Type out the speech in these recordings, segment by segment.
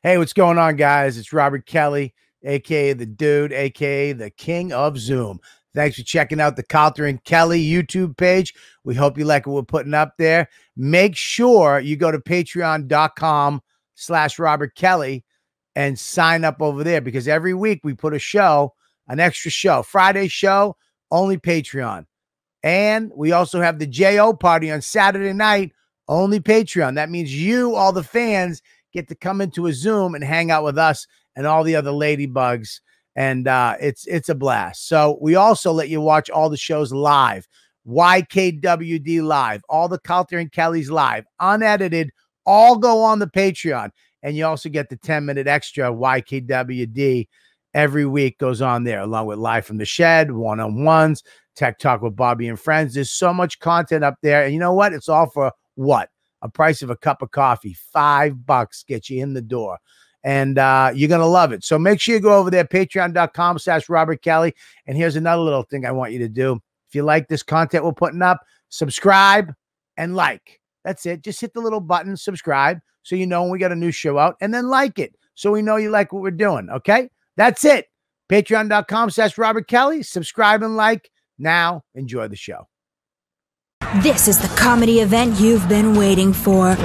Hey, what's going on, guys? It's Robert Kelly, a.k.a. The Dude, a.k.a. The King of Zoom. Thanks for checking out the Calta and Kelly YouTube page. We hope you like what we're putting up there. Make sure you go to patreon.com/Robert Kelly and sign up over there, because every week we put a show, an extra show. Friday show, only Patreon. And we also have the J.O. party on Saturday night, only Patreon. That means you, all the fans, get to come into a Zoom and hang out with us and all the other ladybugs. And it's a blast. So we also let you watch all the shows live. YKWD live, all the Calta and Kelly's live, unedited, all go on the Patreon. And you also get the 10-minute extra YKWD every week goes on there, along with Live from the Shed, one-on-ones, Tech Talk with Bobby and Friends. There's so much content up there. And you know what? It's all for what? A price of a cup of coffee. $5 gets you in the door. And you're going to love it. So make sure you go over there, patreon.com/Robert Kelly. And here's another little thing I want you to do. If you like this content we're putting up, subscribe and like. That's it. Just hit the little button, subscribe, so you know when we got a new show out, and then like it so we know you like what we're doing. Okay? That's it. Patreon.com/Robert Kelly. Subscribe and like. Now, enjoy the show. This is the comedy event you've been waiting for.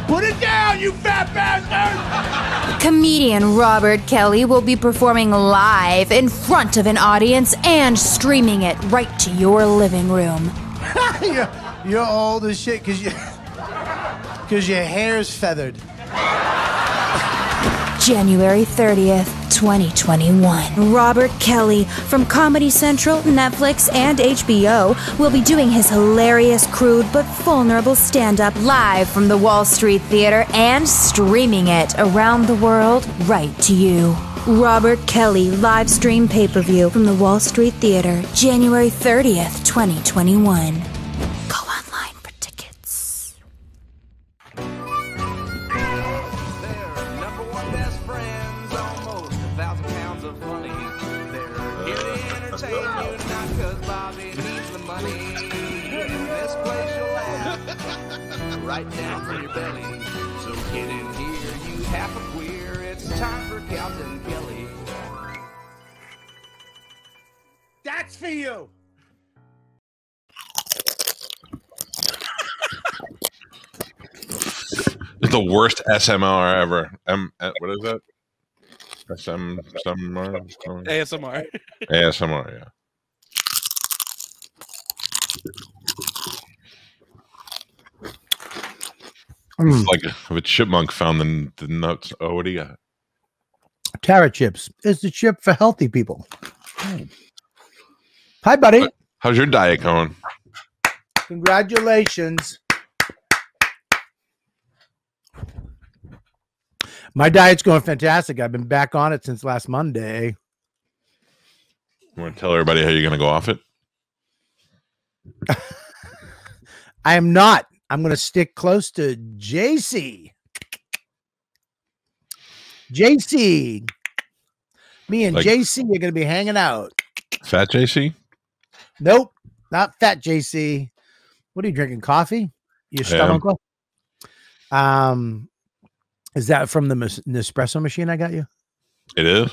Put it down, you fat bastard! Comedian Robert Kelly will be performing live in front of an audience and streaming it right to your living room. You're old as shit because your hair's feathered. January 30th, 2021. Robert Kelly from Comedy Central, Netflix, and HBO will be doing his hilarious, crude, but vulnerable stand-up live from the Wall Street Theater and streaming it around the world right to you. Robert Kelly live stream pay-per-view from the Wall Street Theater, January 30th, 2021. Go online for tickets. Right down from your belly. So get in here, you half a queer. It's time for Calta and Kelly. That's for you. It's the worst SMR ever. What is that? ASMR. ASMR, yeah. It's like if a chipmunk found the nuts. Oh, what do you got? Carrot chips is the chip for healthy people. Hi, buddy. How's your diet going? Congratulations. My diet's going fantastic. I've been back on it since last Monday. You want to tell everybody how you're going to go off it? I am not. I'm going to stick close to JC. JC. Me and JC are going to be hanging out. Fat JC? Nope. Not fat JC. What are you drinking? Coffee? Your stomach? Is that from the Nespresso machine I got you? It is.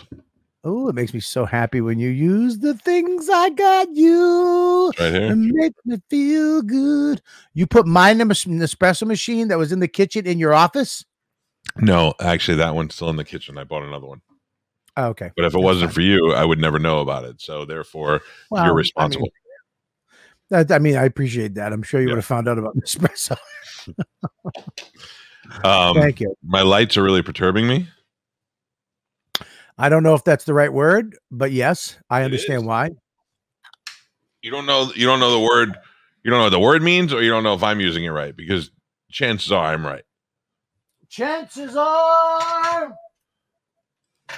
Oh, it makes me so happy when you use the things I got you. Right here. It makes me feel good. You put my Nespresso machine that was in the kitchen in your office? No, actually, that one's still in the kitchen. I bought another one. Oh, okay. But if it wasn't for you, I would never know about it. So therefore, you're responsible. I mean, I appreciate that. I'm sure you would have found out about Nespresso. Thank you. My lights are really perturbing me. I don't know if that's the right word, but yes, I understand why. You don't know the word. You don't know what the word means, or you don't know if I'm using it right, because chances are I'm right. Chances are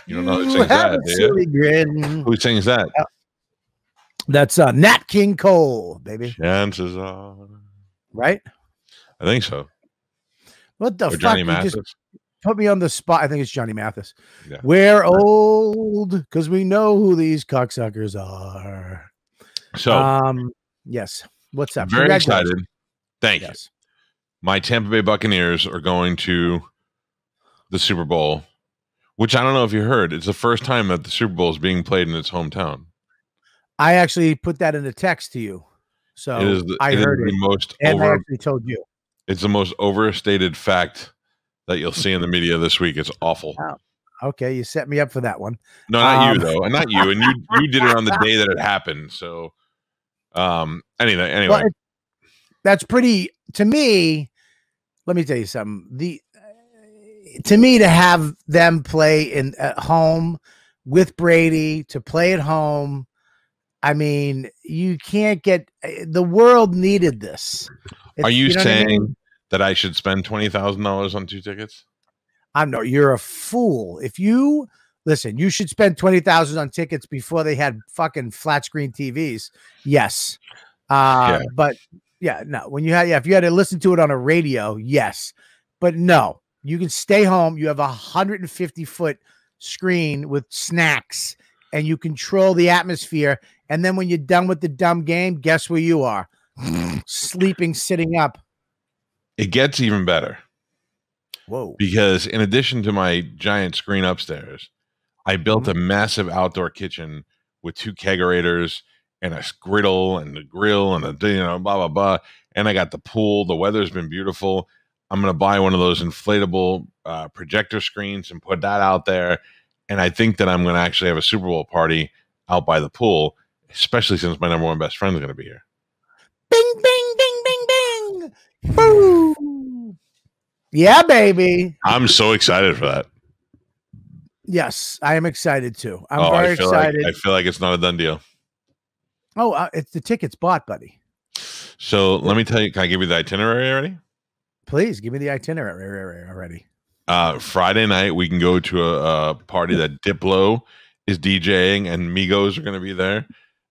you don't know who sings that, do you? Who sings that? That's Nat King Cole, baby. Chances are. Right? I think so. What the or fuck? Johnny Mathis. Just put me on the spot. I think it's Johnny Mathis. Yeah. We're old because we know who these cocksuckers are. So, yes. What's up? Very excited. Thank you. Yes. My Tampa Bay Buccaneers are going to the Super Bowl Which I don't know if you heard. It's the first time that the Super Bowl is being played in its hometown. I actually put that in the text to you. So I heard it. And I actually told you. It's the most overstated fact that you'll see in the media this week. It's awful. Oh, okay, you set me up for that one. No, not you though, and not you. And you did it on the day that it happened. So, anyway, well, that's pretty to me. Let me tell you something. To me, to have them play at home with Brady, to play at home, I mean, you can't get the world needed this. Are you saying that I should spend $20,000 on 2 tickets? No, you're a fool. If you listen, you should spend $20,000 on tickets before they had fucking flat screen TVs. Yes. But yeah, no, if you had to listen to it on a radio, yes, but no, you can stay home. You have a 150-foot screen with snacks and you control the atmosphere. And then when you're done with the dumb game, guess where you are? Sleeping, sitting up. It gets even better. Whoa. Because in addition to my giant screen upstairs, I built a massive outdoor kitchen with 2 kegerators and a griddle and a grill and blah, blah, blah. And I got the pool. The weather's been beautiful. I'm going to buy one of those inflatable projector screens and put that out there. And I think that I'm going to actually have a Super Bowl party out by the pool, especially since my number one best friend is going to be here. Bing, bing, bing, bing, bing. Boo. Yeah, baby. I'm so excited for that. Yes, I am excited too. I'm very excited. I feel like it's not a done deal. Oh, it's the tickets bought, buddy. So let me tell you, can I give you the itinerary already? Please give me the itinerary already. Friday night, we can go to a party that Diplo is DJing and Migos are going to be there,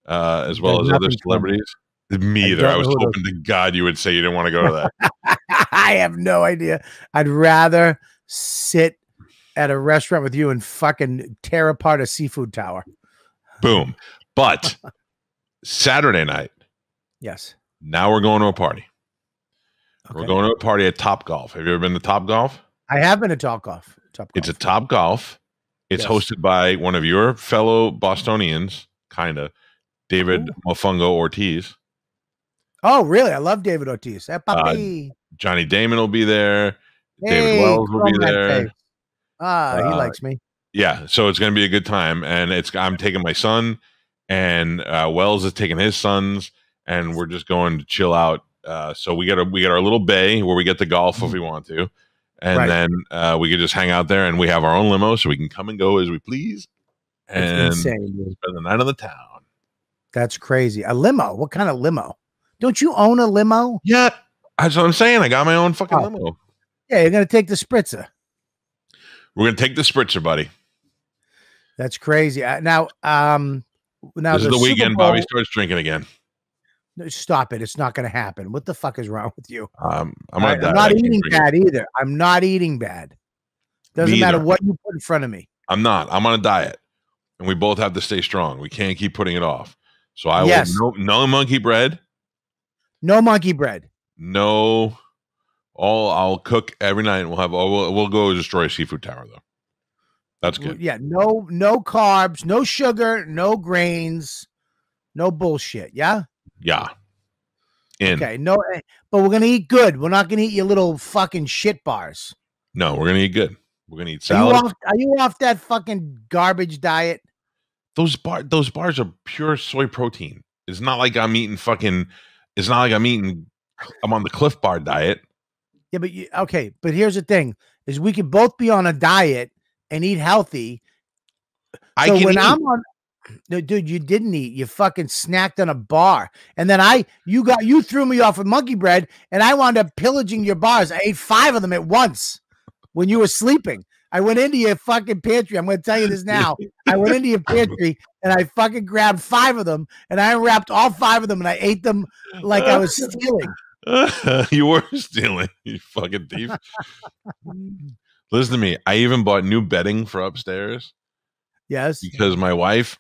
as well as other celebrities. Me either. I was hoping to God you would say you didn't want to go to that. I have no idea. I'd rather sit at a restaurant with you and fucking tear apart a seafood tower. Boom. But Saturday night. Yes. Now we're going to a party. Okay. We're going to a party at Top Golf. Have you ever been to Top Golf? I have been to Top Golf. It's a Top Golf. It's hosted by one of your fellow Bostonians, kind of, David Mofongo Ortiz. Oh, really? I love David Ortiz. Hey, papi. Johnny Damon will be there. David Wells will be there. He likes me. Yeah, so it's going to be a good time, and I'm taking my son, and Wells is taking his sons, and we're just going to chill out. So we got our little bay where we get to golf if we want to, and then we can just hang out there, and we have our own limo, so we can come and go as we please, and spend the night on the town. That's crazy. A limo? What kind of limo? Don't you own a limo? Yeah, that's what I'm saying. I got my own fucking limo. Yeah, you're gonna take the Spritzer. We're gonna take the Spritzer, buddy. That's crazy. Now this is the weekend Bobby starts drinking again. No, stop it! It's not gonna happen. What the fuck is wrong with you? I'm not eating bad either. I'm not eating bad. Doesn't matter what you put in front of me. I'm not. I'm on a diet, and we both have to stay strong. We can't keep putting it off. So I will no monkey bread. No monkey bread. No. I'll cook every night. And we'll go destroy a seafood tower though. That's good. Yeah. No carbs, no sugar, no grains, no bullshit. Yeah. Yeah. Okay. No, but we're gonna eat good. We're not gonna eat your little fucking shit bars. No, we're gonna eat good. We're gonna eat salad. Are you off that fucking garbage diet? Those bars are pure soy protein. It's not like I'm eating fucking. It's not like I'm on the Cliff Bar diet. Yeah, but here's the thing: is we can both be on a diet and eat healthy. No, dude, you didn't eat. You fucking snacked on a bar, and then you threw me off with monkey bread, and I wound up pillaging your bars. I ate 5 of them at once when you were sleeping. I went into your fucking pantry. I'm going to tell you this now. I went into your pantry and I fucking grabbed 5 of them, and I unwrapped all 5 of them, and I ate them like I was stealing. You were stealing, you fucking thief. Listen to me. I even bought new bedding for upstairs. Yes, because my wife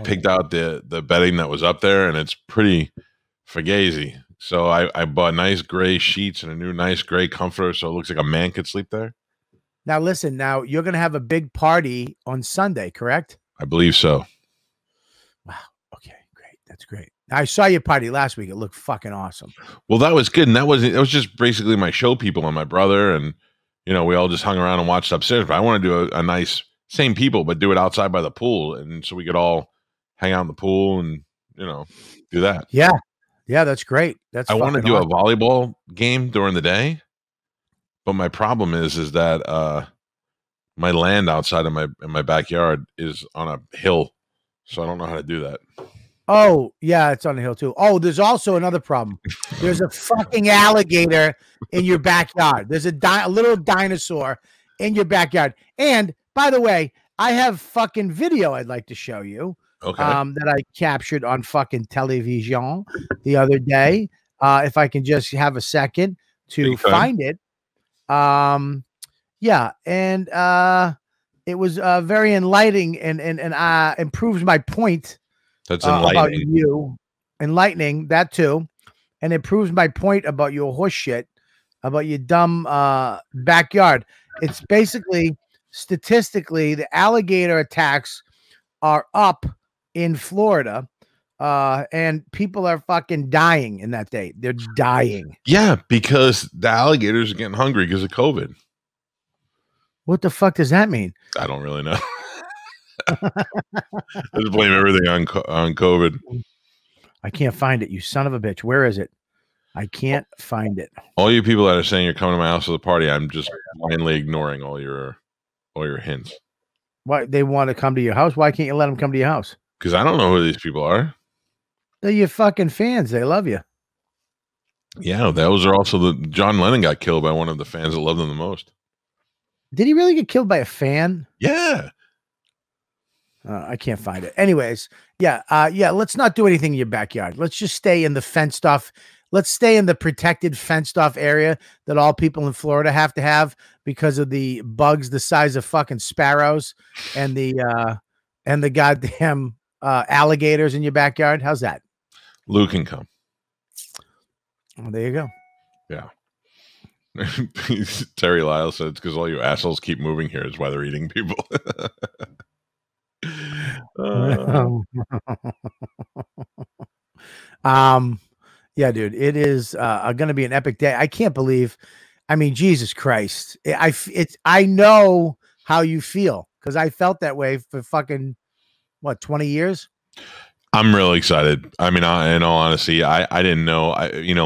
picked out the bedding that was up there, and it's pretty fugazi. So I bought nice gray sheets and a new nice gray comforter, so it looks like a man could sleep there. Now, listen, now you're going to have a big party on Sunday, correct? I believe so. Wow. Okay, great. That's great. I saw your party last week. It looked fucking awesome. Well, that was good. And that was just basically my show people and my brother. And, we all just hung around and watched upstairs. But I want to do a nice, same people, but do it outside by the pool. And so we could all hang out in the pool and, do that. Yeah. Yeah, that's great. I want to do a volleyball game during the day. But my problem is that my land outside of my backyard is on a hill. So I don't know how to do that. Oh, yeah, it's on the hill too. Oh, there's also another problem. There's a fucking alligator in your backyard. There's a little dinosaur in your backyard. And by the way, I have fucking video I'd like to show you. Okay. That I captured on fucking television the other day. If I can just have a second to find it. Yeah, and it was very enlightening and improves my point. That's enlightening. About you, enlightening that too, and it proves my point about your horse shit, about your dumb backyard. It's basically statistically the alligator attacks are up in Florida, and people are fucking dying in that state. They're dying. Yeah, because the alligators are getting hungry because of COVID. What the fuck does that mean? I don't really know. Just blame everything on COVID. I can't find it, you son of a bitch. Where is it? I can't find it. All you people that are saying you're coming to my house for the party, I'm just blindly ignoring all your hints. Why they want to come to your house? Why can't you let them come to your house? Because I don't know who these people are. They're your fucking fans. They love you. Yeah, those are also John Lennon got killed by one of the fans that loved him the most. Did he really get killed by a fan? Yeah. I can't find it. Anyways, yeah. Let's not do anything in your backyard. Let's just stay in the fenced off. Let's stay in the protected fenced off area that all people in Florida have to have because of the bugs the size of fucking sparrows and the goddamn alligators in your backyard. How's that? Lou can come. Well, there you go. Yeah. Terry Lyle said it's because all you assholes keep moving here is why they're eating people. Yeah, dude, it is going to be an epic day. I can't believe, I mean, Jesus Christ. I know how you feel because I felt that way for fucking, 20 years? I'm really excited. I mean, in all honesty, I didn't know.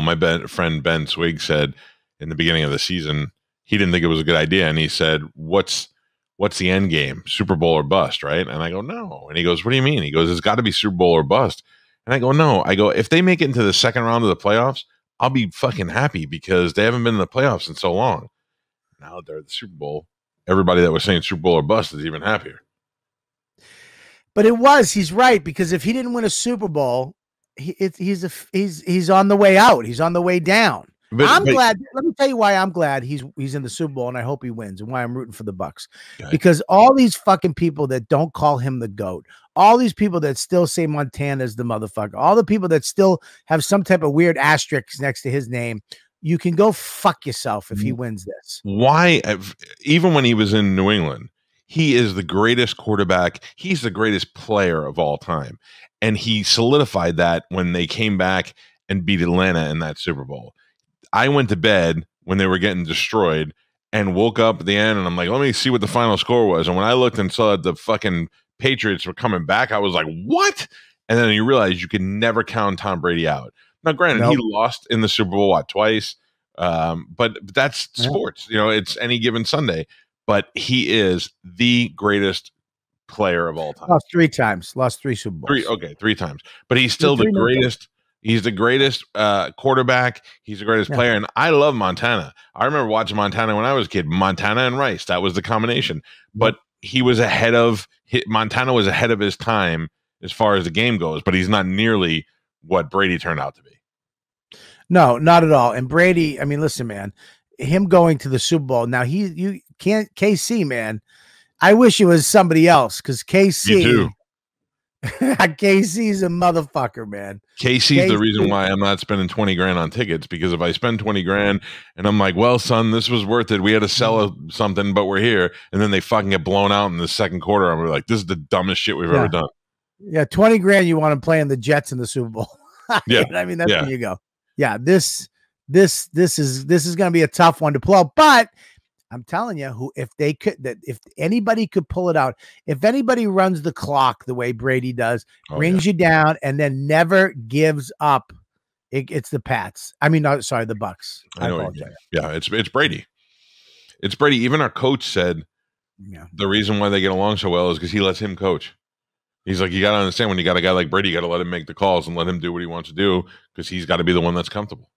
My friend Ben Swig said in the beginning of the season, he didn't think it was a good idea. And he said, what's the end game? Super Bowl or bust, right? And I go, no. And he goes, what do you mean? He goes, it's got to be Super Bowl or bust. And I go, no. I go, if they make it into the second round of the playoffs, I'll be fucking happy because they haven't been in the playoffs in so long. Now they're at the Super Bowl. Everybody that was saying Super Bowl or bust is even happier. But he's right, because if he didn't win a Super Bowl, he's on the way out. He's on the way down. I'm glad. Let me tell you why I'm glad he's in the Super Bowl, and I hope he wins, and why I'm rooting for the Bucs. Okay. Because all these fucking people that don't call him the GOAT, all these people that still say Montana's the motherfucker, all the people that still have some type of weird asterisk next to his name, you can go fuck yourself if he wins this. Why? Even when he was in New England, he is the greatest quarterback. He's the greatest player of all time. And he solidified that when they came back and beat Atlanta in that Super Bowl. I went to bed when they were getting destroyed and woke up at the end, and I'm like, let me see what the final score was. And when I looked and saw that the fucking Patriots were coming back, I was like, what? And then you realize you can never count Tom Brady out. Now, granted, he lost in the Super Bowl, twice? But that's sports. It's any given Sunday. But he is the greatest player of all time. Lost 3 times. Lost 3 Super Bowls. 3 times. But he's still the greatest. He's the greatest quarterback. He's the greatest player. And I love Montana. I remember watching Montana when I was a kid. Montana and Rice. That was the combination. But he was Montana was ahead of his time as far as the game goes. But he's not nearly what Brady turned out to be. No, not at all. And Brady, I mean, listen, man, him going to the Super Bowl. Now, you can't, KC, man. I wish it was somebody else because KC KC's a motherfucker, man. Casey's the reason why I'm not spending 20 grand on tickets, because if I spend 20 grand and I'm like, well, son, this was worth it. We had to sell something, but we're here. And then they fucking get blown out in the second quarter. I'm like, this is the dumbest shit we've ever done. Yeah. 20 grand. You want to play in the Jets in the Super Bowl. Yeah. I mean, that's where you go. Yeah. This is going to be a tough one to pull out, but I'm telling you, if anybody could pull it out, if anybody runs the clock the way Brady does, brings you down, and then never gives up, it's the Pats. I mean, sorry, the Bucks. I apologize. Yeah, it's Brady. It's Brady. Even our coach said the reason why they get along so well is because he lets him coach. He's like, you got to understand, when you got a guy like Brady, you got to let him make the calls and let him do what he wants to do, because he's got to be the one that's comfortable.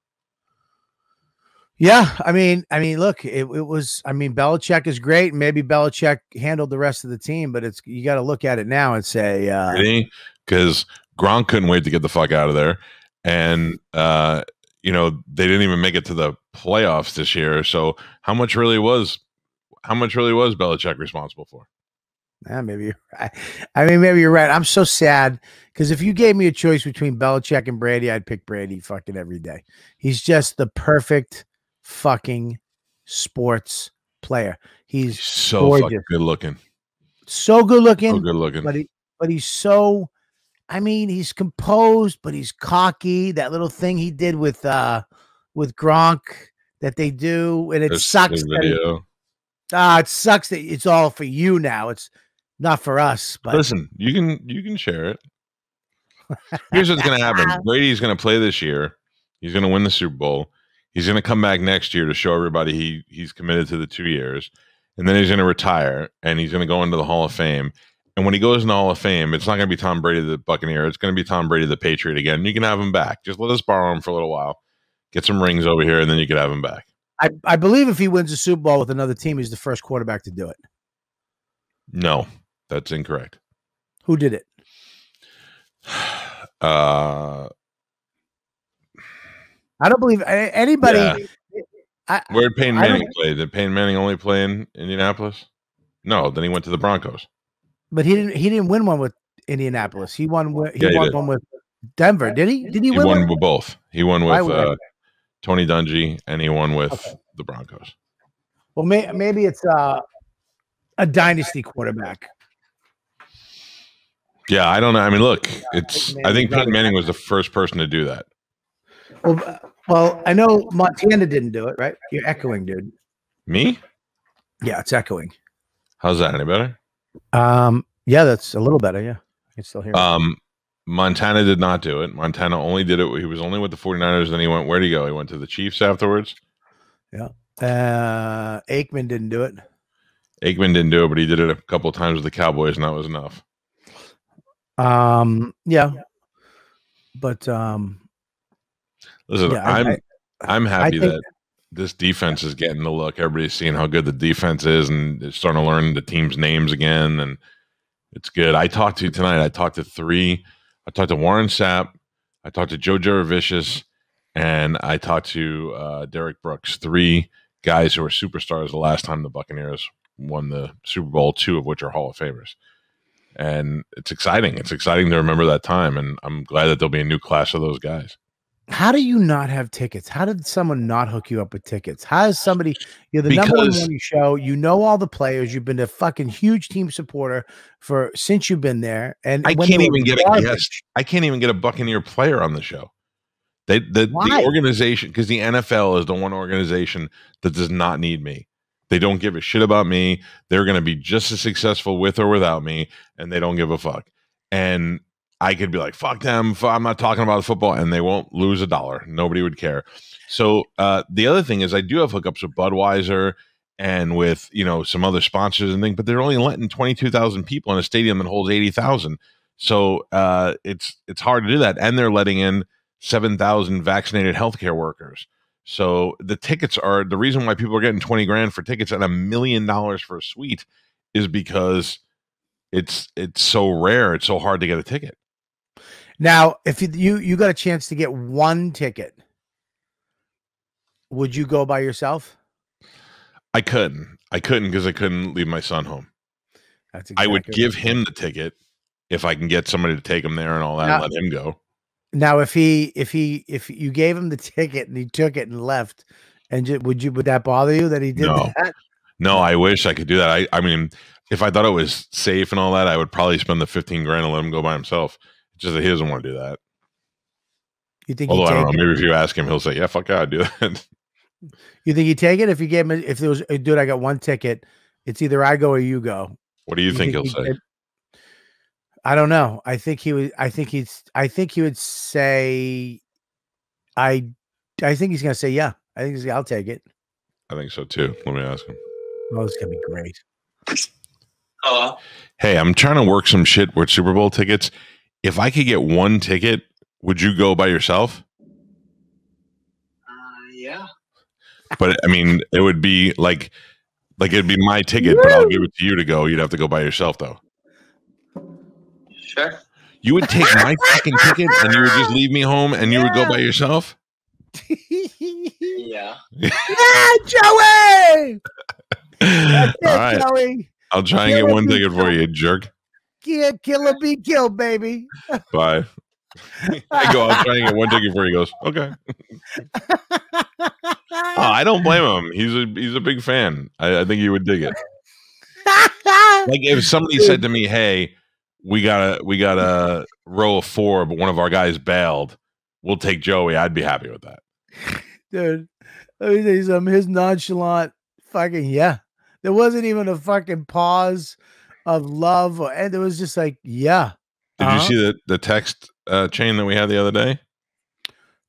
Yeah, I mean, look, it was. I mean, Belichick is great. Maybe Belichick handled the rest of the team, but you got to look at it now and say, because Gronk couldn't wait to get the fuck out of there, and they didn't even make it to the playoffs this year. So how much really was Belichick responsible for? Maybe you're right. I mean, maybe you're right. I'm so sad, because if you gave me a choice between Belichick and Brady, I'd pick Brady fucking every day. He's just the perfect fucking sports player. He's so fucking good looking. So good looking. So good looking. But he's so, I mean, he's composed, but he's cocky. That little thing he did with Gronk that they do, and it sucks. It sucks that it's all for you now. It's not for us. But listen, you can share it. Here's what's going to happen. Brady's going to play this year. He's going to win the Super Bowl. He's going to come back next year to show everybody he's committed to the 2 years. And then he's going to retire, and he's going to go into the Hall of Fame. And when he goes in the Hall of Fame, it's not going to be Tom Brady, the Buccaneer. It's going to be Tom Brady, the Patriot again. You can have him back. Just let us borrow him for a little while. Get some rings over here, and then you can have him back. I believe if he wins the Super Bowl with another team, he's the first quarterback to do it. No, that's incorrect. Who did it? I don't believe anybody. Yeah. Where did Peyton Manning play? Did Peyton Manning only play in Indianapolis? No, then he went to the Broncos. But he didn't win one with Indianapolis. He won one with Denver. Did he? Did he win? He won with both. He won with Tony Dungy, and he won with the Broncos. Well, maybe it's a dynasty quarterback. Yeah, I don't know. I mean, look, I think Peyton Manning was the first person to do that. Well, I know Montana didn't do it, right? You're echoing, dude. Me? Yeah, it's echoing. How's that? Any better? Yeah, that's a little better. Yeah, I can still hear it. Montana did not do it. Montana only did it. He was only with the 49ers. Then he went, where'd he go? He went to the Chiefs afterwards. Yeah. Aikman didn't do it. Aikman didn't do it, but he did it a couple of times with the Cowboys, and that was enough. Yeah. But listen, yeah, I'm happy that this defense is getting the look. Everybody's seeing how good the defense is, and they're starting to learn the team's names again, and it's good. I talked to three. I talked to Warren Sapp. I talked to Joe Jurevicius, and I talked to Derek Brooks. Three guys who were superstars the last time the Buccaneers won the Super Bowl, two of which are Hall of Famers. And it's exciting. It's exciting to remember that time, and I'm glad that there'll be a new class of those guys. How do you not have tickets? How did someone not hook you up with tickets? How is somebody, you're the number one morning show, you know all the players, you've been a fucking huge team supporter since you've been there. And I can't even get a guest. I can't even get a Buccaneer player on the show. The organization, because the NFL is the one organization that does not need me. They don't give a shit about me. They're going to be just as successful with or without me, and they don't give a fuck. And I could be like, fuck them. I'm not talking about football, and they won't lose a dollar. Nobody would care. So the other thing is I do have hookups with Budweiser and with, some other sponsors and things, but they're only letting 22,000 people in a stadium that holds 80,000. So it's hard to do that. And they're letting in 7,000 vaccinated healthcare workers. So the tickets are the reason why people are getting 20 grand for tickets and $1 million for a suite is because it's so rare. It's so hard to get a ticket. Now, if you got a chance to get one ticket, would you go by yourself? I couldn't because I couldn't leave my son home. That's exactly I would give him the ticket if I can get somebody to take him there and all that, Now, let him go. Now, if you gave him the ticket and he took it and left, and would that bother you that he did that? No, I wish I could do that. I mean, if I thought it was safe and all that, I would probably spend the 15 grand and let him go by himself. It's just that he doesn't want to do that. You think? Although I don't know, maybe if you ask him, he'll say, "Yeah, fuck yeah, I'd do that." You think he'd take it if you gave him? If there was, dude, I got one ticket. It's either I go or you go. What do you think he'll say? I don't know. I think he would. I think he would say. I think he's gonna say yeah. I think he's. I'll take it. I think so too. Let me ask him. Oh, it's gonna be great. Hello. Hey, I'm trying to work some shit with Super Bowl tickets. If I could get one ticket, would you go by yourself? Yeah. But I mean, it would be like it'd be my ticket, but I'll give it to you to go. You'd have to go by yourself, though. Sure. You would take my fucking ticket and you would just leave me home and you would go by yourself? Yeah. Yeah, Joey. That's it, All right. Joey. I'll try and get one ticket for you, jerk. Kill or be killed, baby. Bye. I go, I'll try and get one ticket for you. He goes, okay. Oh, I don't blame him. He's a big fan. I think he would dig it. Like if somebody said to me, "Hey, we got a row of 4, but one of our guys bailed. We'll take Joey." I'd be happy with that. Dude, let me tell you something. His nonchalant fucking yeah. There wasn't even a fucking pause of love, and it was just like yeah. Did you see the text chain that we had the other day?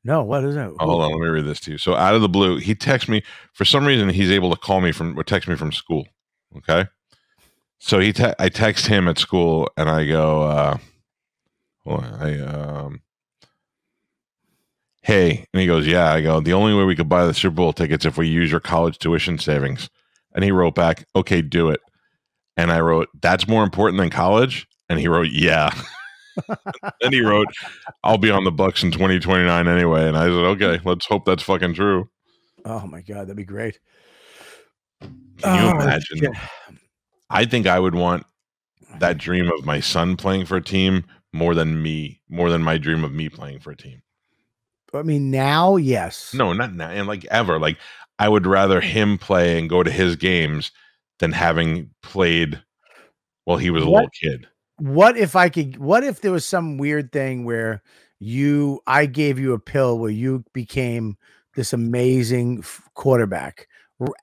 No, what is that? Oh, hold on, let me read this to you. So out of the blue, he texts me. For some reason, he's able to call me or text me from school. Okay. So I text him at school and I go, hey, and he goes, yeah. I go, the only way we could buy the Super Bowl tickets if we use your college tuition savings. And he wrote back, okay, do it. And I wrote, that's more important than college. And he wrote, yeah. Then he wrote, I'll be on the Bucks in 2029 anyway. And I said, okay, let's hope that's fucking true. Oh my God, that'd be great. Can you imagine? Shit. I think I would want that dream of my son playing for a team more than my dream of me playing for a team. I mean, now, yes. No, not now. And like ever. Like I would rather him play and go to his games than having played while he was a little kid. What if there was some weird thing where I gave you a pill where you became this amazing quarterback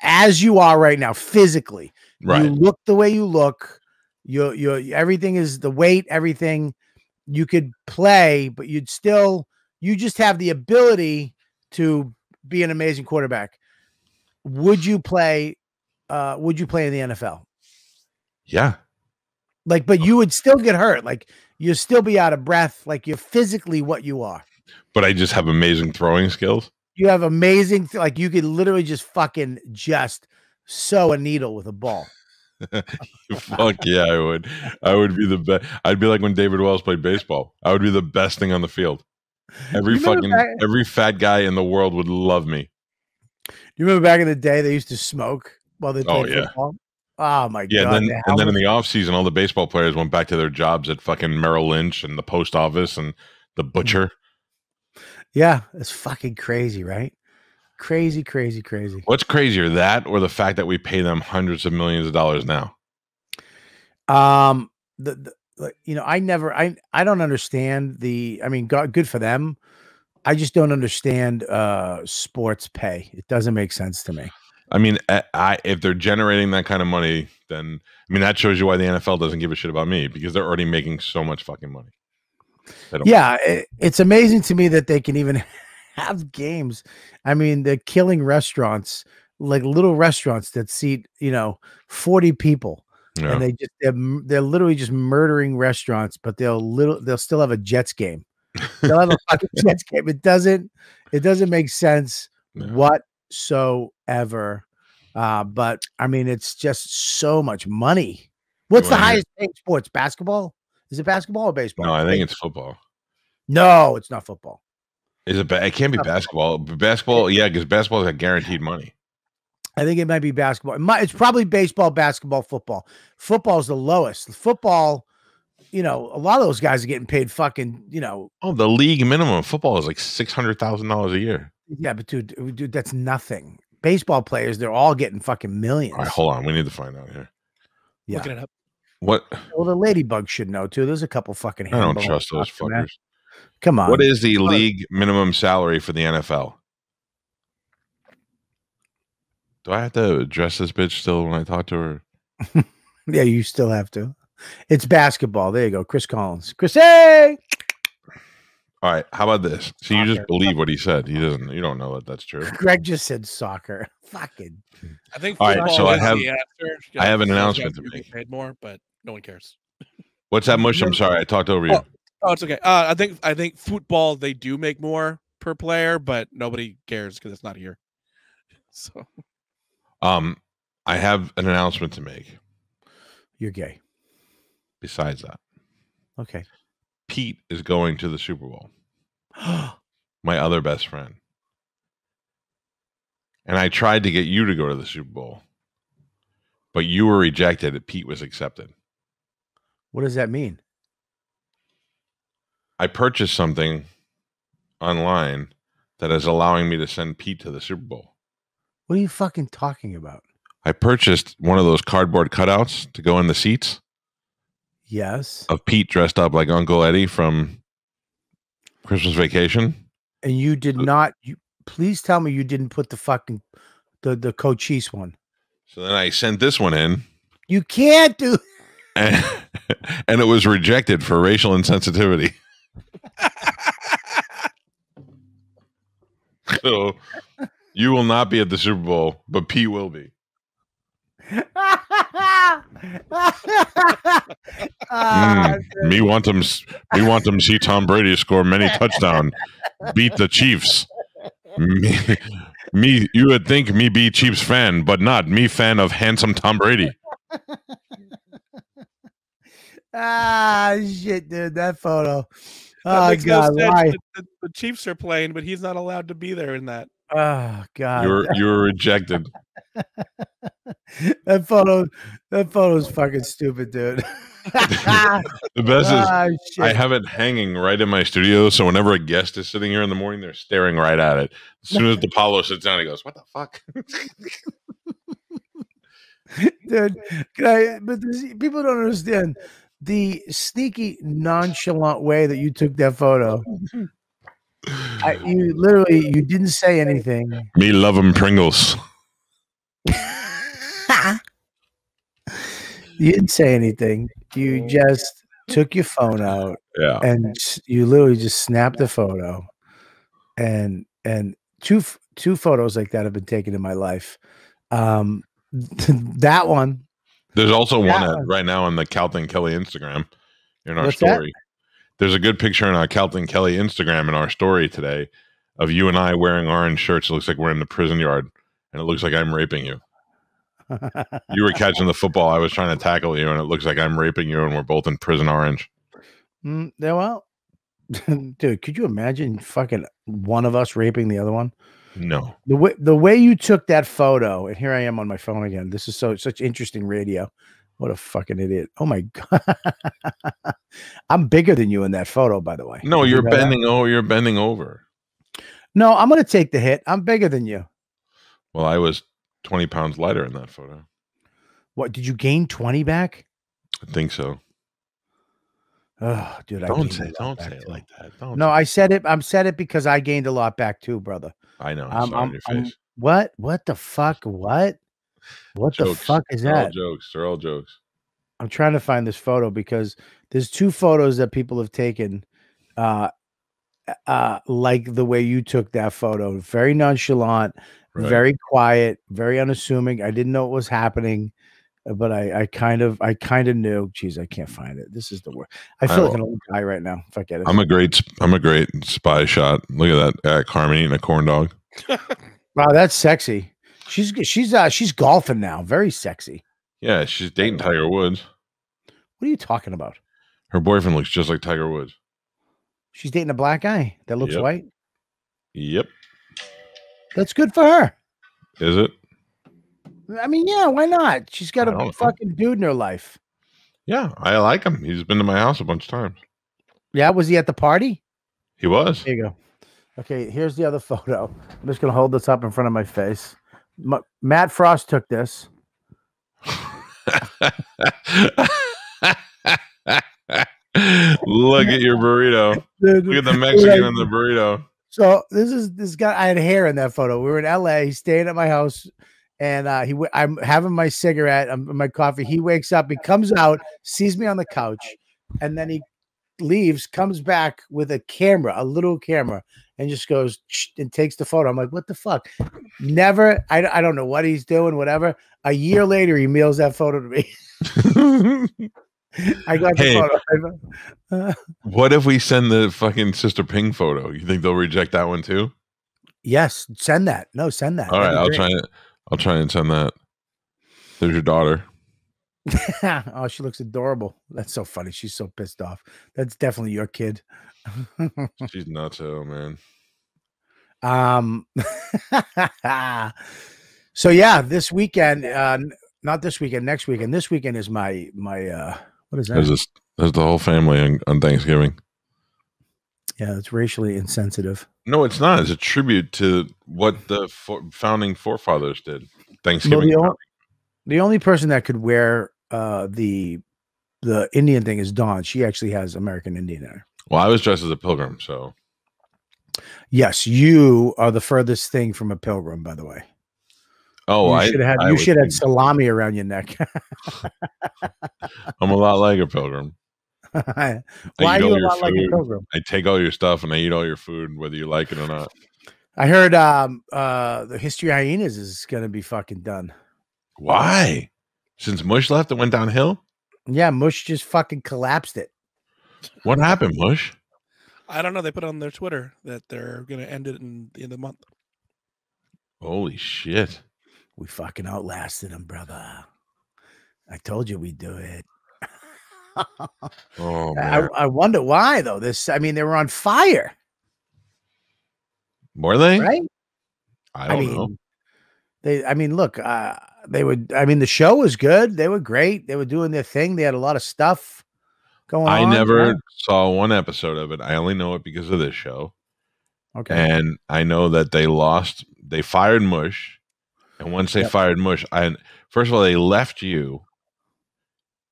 as you are right now, physically, right? You look the way you look, your everything is the weight, everything. You could play, but you just have the ability to be an amazing quarterback. Would you play in the NFL? Yeah. Like, but you would still get hurt. Like, you'd still be out of breath. Like, you're physically what you are. But I just have amazing throwing skills. You have amazing, like, you could literally just fucking sew a needle with a ball. Fuck yeah, I would. I would be the best. I'd be like when David Wells played baseball. I would be the best thing on the field. Every fat guy in the world would love me. You remember back in the day they used to smoke while they played football? Oh my God. And then in the off season, all the baseball players went back to their jobs at fucking Merrill Lynch and the post office and the butcher. Yeah, it's fucking crazy, right? Crazy. What's crazier, that or the fact that we pay them hundreds of millions of dollars now? I don't understand good for them. I just don't understand sports pay. It doesn't make sense to me. I mean, if they're generating that kind of money, then that shows you why the NFL doesn't give a shit about me, because they're already making so much fucking money. Yeah, it's amazing to me that they can even have games. I mean, they're killing restaurants, like little restaurants that seat 40 people, and they're literally just murdering restaurants. But they'll still have a Jets game. They'll have a fucking Jets game. It doesn't make sense whatsoever. But I mean, it's just so much money. What's the highest paid sports? Basketball? Is it basketball or baseball? No, I think it's football. No, it's not football. Is it? It can't be basketball. Basketball, yeah, because basketball has guaranteed money. I think it might be basketball. It's probably baseball, basketball, football. Football's the lowest. Football, you know, a lot of those guys are getting paid fucking, you know. Oh, the league minimum football is like $600,000 a year. Yeah, but dude, that's nothing. Baseball players, they're all getting fucking millions. All right, hold on. We need to find out here. Yeah. Looking it up. What? Well, the ladybug should know too. There's a couple fucking. I don't handballs trust those out there, man. fuckers. Come on. What is the league minimum salary for the NFL? Do I have to address this bitch still when I talk to her? Yeah, you still have to. It's basketball. There you go, Chris Collins. Chris, hey. All right, how about this? So you just believe what he said. He doesn't. You don't know that that's true. Greg just said soccer. Fucking. I think All right, football so I is have- the answer. I have an Those announcement guys to do make. get paid more, but no one cares. What's that, Mush? I'm sorry, I talked over you. Oh, it's okay. I think football they do make more per player, but nobody cares because it's not here. So I have an announcement to make. You're gay. Besides that, Okay. Pete is going to the Super Bowl. My other best friend. And I tried to get you to go to the Super Bowl, but you were rejected and Pete was accepted. What does that mean? I purchased something online that is allowing me to send Pete to the Super Bowl. What are you fucking talking about? I purchased one of those cardboard cutouts to go in the seats Yes. of Pete dressed up like Uncle Eddie from Christmas Vacation. And you did not. You please tell me you didn't put the fucking the Cochise one. So then I sent this one in, You can't do. and, and it was rejected for racial insensitivity. So you will not be at the Super Bowl, but Pete will be. Me want them see Tom Brady score many touchdowns, beat the Chiefs. Me, you would think me be Chiefs fan, but not me fan of handsome Tom Brady. Shit, dude, that photo. That Oh makes no God, sense. why? The Chiefs are playing, but he's not allowed to be there in that. Oh God, You were rejected. that photo is fucking stupid, dude. The best is Shit. I have it hanging right in my studio, so whenever a guest is sitting here in the morning, they're staring right at it. As soon as DePaulo sits down, he goes, "What the fuck?" Dude, but people don't understand the sneaky, nonchalant way that you took that photo. You didn't say anything. Me love 'em Pringles. You didn't say anything. You just took your phone out Yeah. and you literally just snapped the photo. And two photos like that have been taken in my life. That one. There's also one Yeah. right now on the Calta and Kelly Instagram in our What's that? story. There's a good picture on our Calta and Kelly Instagram in our story today of you and I wearing orange shirts. It looks like we're in the prison yard, and it looks like I'm raping you. You were catching the football. I was trying to tackle you, and it looks like I'm raping you, and we're both in prison orange. Yeah, well, dude, could you imagine fucking one of us raping the other one? No. The way you took that photo, and here I am on my phone again. This is such interesting radio. What a fucking idiot. Oh my God. I'm bigger than you in that photo, by the way. No, Did you you're know that? bending. Oh, you're bending over. No, I'm gonna take the hit. I'm bigger than you. Well, I was 20 pounds lighter in that photo. What, did you gain 20 back? I think so. Oh, dude, Don't say it like that. Don't. No, I said it. I'm said it because I gained a lot back too, brother. I know. I saw it on your face. What? What the fuck? What? What the Jokes. fuck is They're all that? jokes. They're all jokes. I'm trying to find this photo because there's two photos that people have taken, like the way you took that photo. Very nonchalant, Right. very quiet, very unassuming. I didn't know what was happening, but I kind of knew. Jeez, I can't find it. This is the worst. I feel like an old guy right now. If I get it, I'm a great spy shot. Look at that, Carmen eating a corn dog. Wow, that's sexy. She's golfing now. Very sexy. Yeah, she's dating Tiger Woods. What are you talking about? Her boyfriend looks just like Tiger Woods. She's dating a black guy that looks Yep. white. Yep. That's good for her. Is it? I mean, yeah, why not? She's got I don't know. a fucking dude in her life. Yeah, I like him. He's been to my house a bunch of times. Yeah, was he at the party? He was. There you go. Okay, here's the other photo. I'm just gonna hold this up in front of my face. Matt Frost took this. Look at your burrito. Look at the Mexican in the burrito. So this guy. I had hair in that photo. We were in LA. He's staying at my house, and I'm having my cigarette, my coffee. He wakes up. He comes out, sees me on the couch, and then he leaves. Comes back with a camera, a little camera, and just goes and takes the photo. I'm like, what the fuck? Never. I don't know what he's doing. Whatever. A year later, he mails that photo to me. I got the photo. What if we send the fucking Sister Ping photo? You think they'll reject that one too? Yes, send that. No, send that. All right, I'll try and send that. There's your daughter. Oh, she looks adorable. That's so funny. She's so pissed off. That's definitely your kid. She's nuts, man. So yeah, this weekend, not this weekend, next weekend. This weekend is my what is that? There's the whole family on Thanksgiving. Yeah, it's racially insensitive. No, it's not. It's a tribute to what the founding forefathers did. Thanksgiving. Well, the only person that could wear the Indian thing is Dawn. She actually has American Indian in her. Well, I was dressed as a pilgrim, so. Yes, you are the furthest thing from a pilgrim, by the way. Oh, you should have salami around your neck. I'm a lot like a pilgrim. Why are you a lot like a pilgrim? I take all your stuff and I eat all your food, whether you like it or not. I heard the History of Hyenas is going to be fucking done. Why? Since Mush left, it went downhill? Yeah, Mush just fucking collapsed it. What happened, Mush? I don't know. They put on their Twitter that they're going to end it in the end of the month. Holy shit. We fucking outlasted him, brother. I told you we'd do it. Oh, man. I wonder why, though. They were on fire. Were they? Right? I don't know. Look, the show was good. They were great. They were doing their thing. They had a lot of stuff going on. I never saw one episode of it. I only know it because of this show. Okay. And I know that they fired Mush. And once they fired Mush, first of all, they left you,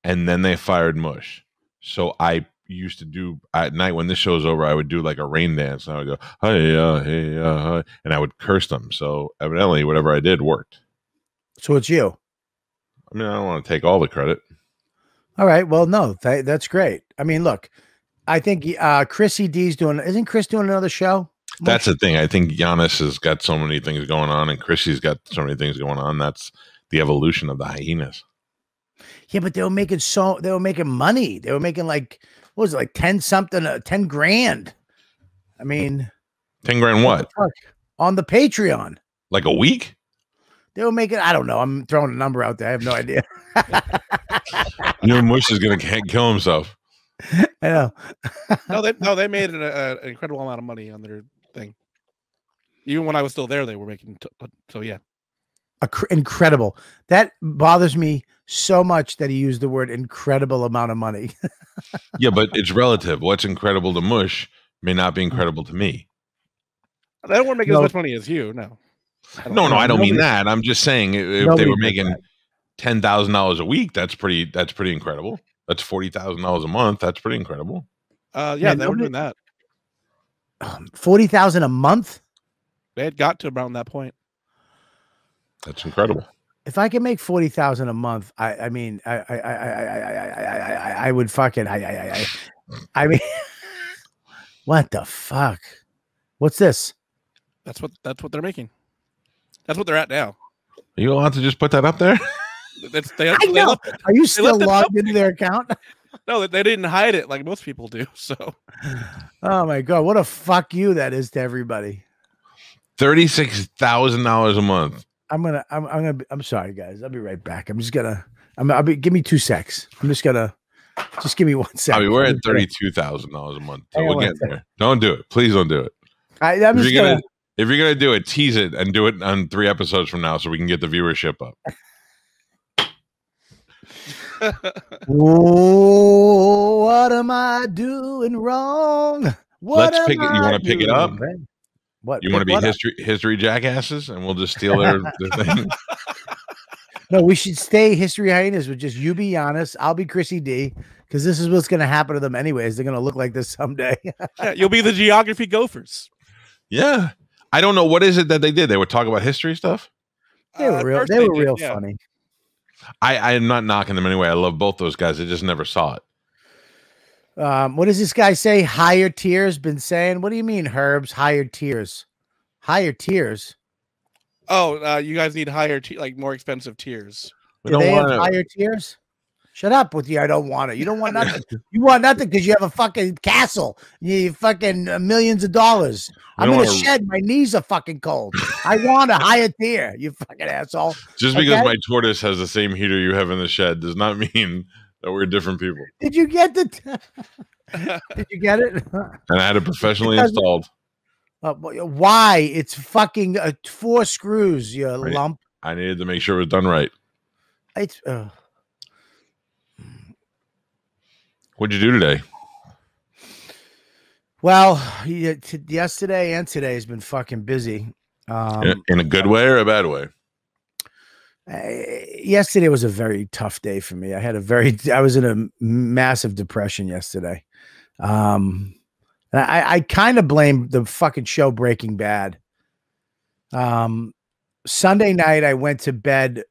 and then they fired Mush. So I used to do at night when this show's over, I would do like a rain dance, and I would go, hey, and I would curse them. So evidently, whatever I did worked. So it's you. I mean, I don't want to take all the credit. All right. Well, no, that's great. I mean, look, I think Chrissy D's isn't Chris doing another show? That's the thing. I think Giannis has got so many things going on, and Chrissy's got so many things going on. That's the evolution of the hyenas. Yeah, but they were making money. They were making what was it, like 10 grand? I mean, 10 grand what? On the Patreon. Like a week? They were making, I don't know. I'm throwing a number out there. I have no idea. Mush is going to kill himself. I know. They made an incredible amount of money on their thing. Even when I was still there, they were making. So yeah, incredible. That bothers me so much that he used the word incredible amount of money. Yeah, but it's relative. What's incredible to Mush may not be incredible to me. They don't want to make as much money as you. No. No, I don't mean that. I'm just saying if they were making $10,000 a week, that's pretty incredible. That's $40,000 a month. That's pretty incredible. Yeah, they were doing that. 40,000 a month. They had got to around that point. That's incredible. If I could make 40,000 a month, I would fucking I mean, what the fuck? What's this? That's what they're making. That's what they're at now. Are you allowed to just put that up there? I know. Are you still logged into their account? No, they didn't hide it like most people do. So, oh my god, what a fuck you that is to everybody. $36,000 a month. I'm sorry, guys. I'll be right back. Give me 2 secs. Just give me 1 second. I mean, we're at $32,000 a month. So we'll get there. Don't do it. Please don't do it. If you're gonna do it, tease it and do it on 3 episodes from now so we can get the viewership up. Oh, what am I doing wrong? What Let's pick it. You I want to pick it doing up? wrong? What? You want to be what up? history jackasses, and we'll just steal their thing. No, we should stay history hyenas with just you be honest. I'll be Chrissy D, because this is what's going to happen to them anyways. They're going to look like this someday. Yeah, you'll be the geography gophers. Yeah, I don't know what is it that they did. They would talk about history stuff. They were real. First They were did, real yeah. funny. I am not knocking them anyway. I love both those guys. I just never saw it. What does this guy say? Higher tiers been saying. What do you mean, Herbs? Higher tiers. Higher tiers. Oh, you guys need higher, like more expensive tiers. We Do don't they have want to. higher tiers? Shut up with you. I don't want it. You don't want nothing. You want nothing because you have a fucking castle. You fucking millions of dollars. We I'm don't in a wanna- shed. My knees are fucking cold. I want a higher tier. You fucking asshole. Just because Okay? my tortoise has the same heater you have in the shed does not mean that we're different people. Did you get the? Did you get it? And I had it professionally Because- installed. Why? It's fucking 4 screws. You Right. lump. I needed to make sure it was done right. It's. What'd you do today? Well, yesterday and today has been fucking busy. In a good way or a bad way? Yesterday was a very tough day for me. I was in a massive depression yesterday. And I kind of blame the fucking show Breaking Bad. Sunday night, I went to bed.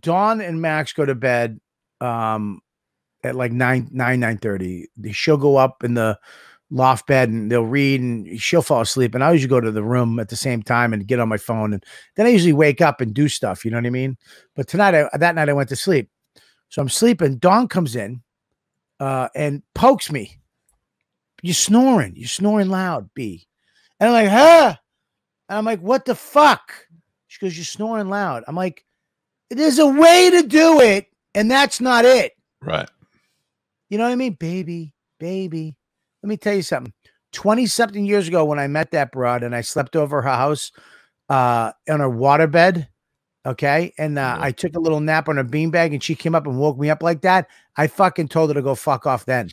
Dawn and Max go to bed at like 9:30. She'll go up in the loft bed and they'll read and she'll fall asleep. And I usually go to the room at the same time and get on my phone. And then I usually wake up and do stuff. You know what I mean? But that night I went to sleep. So I'm sleeping. Dawn comes in and pokes me. You're snoring loud, B. And I'm like, huh? And I'm like, what the fuck? She goes, you're snoring loud. I'm like, there's a way to do it. And that's not it. Right. You know what I mean? Baby. Let me tell you something. 20-something years ago when I met that broad and I slept over her house on her waterbed, okay? And I took a little nap on her beanbag and she came up and woke me up like that. I fucking told her to go fuck off then.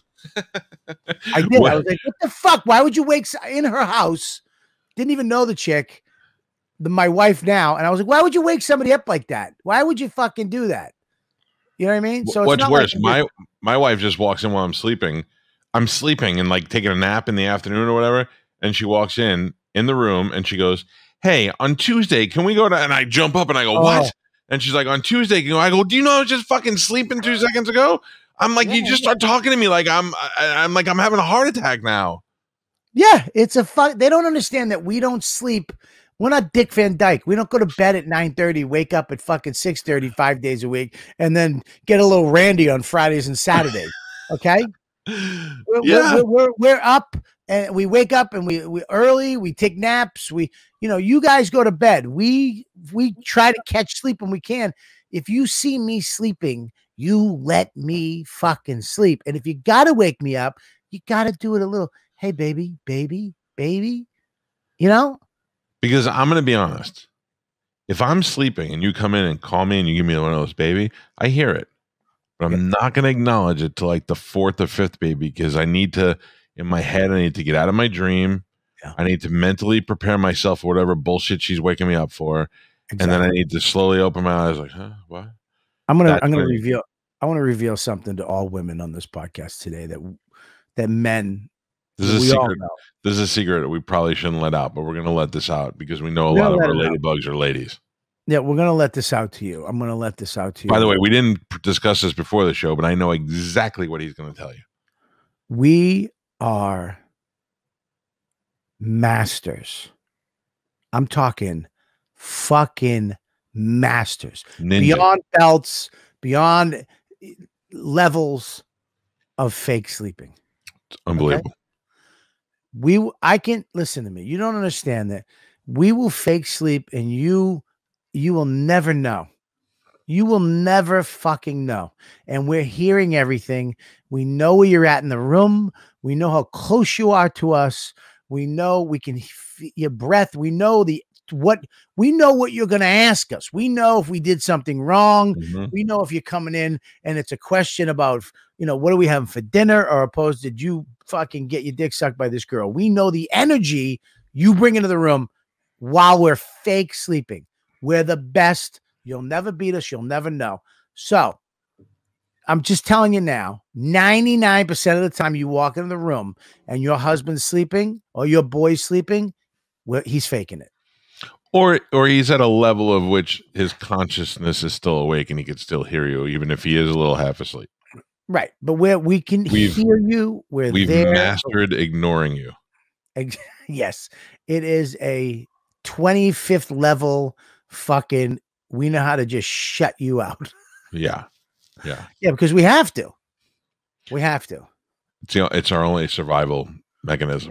I did. I was like, what the fuck? Why would you wake in her house? Didn't even know the chick, my wife now. And I was like, why would you wake somebody up like that? Why would you fucking do that? You know what I mean? So what's worse? Like my wife just walks in while I'm sleeping. I'm sleeping and like taking a nap in the afternoon or whatever. And she walks in the room and she goes, hey, on Tuesday, can we go to, and I jump up and I go, what? And she's like, on Tuesday, can I go, do you know I was just fucking sleeping 2 seconds ago? I'm like, you just start talking to me like I'm having a heart attack now. Yeah, it's a fun. They don't understand that we don't sleep. We're not Dick Van Dyke. We don't go to bed at 9:30, wake up at fucking 6:30 5 days a week, and then get a little randy on Fridays and Saturdays. Okay, we're up and we wake up and we early. We take naps. You guys go to bed. We try to catch sleep when we can. If you see me sleeping, you let me fucking sleep. And if you gotta wake me up, you gotta do it a little. Hey, baby. You know. Because I'm going to be honest, if I'm sleeping and you come in and call me and you give me one of those baby, I hear it, but I'm not going to acknowledge it to like the 4th or 5th baby because I need to, in my head, I need to get out of my dream. Yeah. I need to mentally prepare myself for whatever bullshit she's waking me up for. Exactly. And then I need to slowly open my eyes like, huh, what? I'm going to reveal something to all women on this podcast today that men. This is a secret. This is a secret that we probably shouldn't let out, but we're going to let this out because we know a lot of our ladybugs are ladies. Yeah, we're going to let this out to you. I'm going to let this out to you. By the way, we didn't discuss this before the show, but I know exactly what he's going to tell you. We are masters. I'm talking fucking masters. Ninja. Beyond belts, beyond levels of fake sleeping. It's unbelievable. Okay? I can listen to me. You don't understand that we will fake sleep and you will never know. You will never fucking know. And we're hearing everything. We know where you're at in the room. We know how close you are to us. We know we can your breath. We know the what you're going to ask us. We know if we did something wrong. Mhm. We know if you're coming in and it's a question about, what are we having for dinner, or opposed, did you fucking get your dick sucked by this girl? We know the energy you bring into the room while we're fake sleeping. We're the best. You'll never beat us. You'll never know. So I'm just telling you now, 99% of the time you walk into the room and your husband's sleeping or your boy's sleeping, well, he's faking it. Or he's at a level of which his consciousness is still awake and he can still hear you, even if he is a little half asleep. Right. But where we can hear you, we've mastered ignoring you. Yes. It is a 25th level fucking, we know how to just shut you out. Yeah. Yeah. Yeah, because we have to. We have to. It's our only survival mechanism.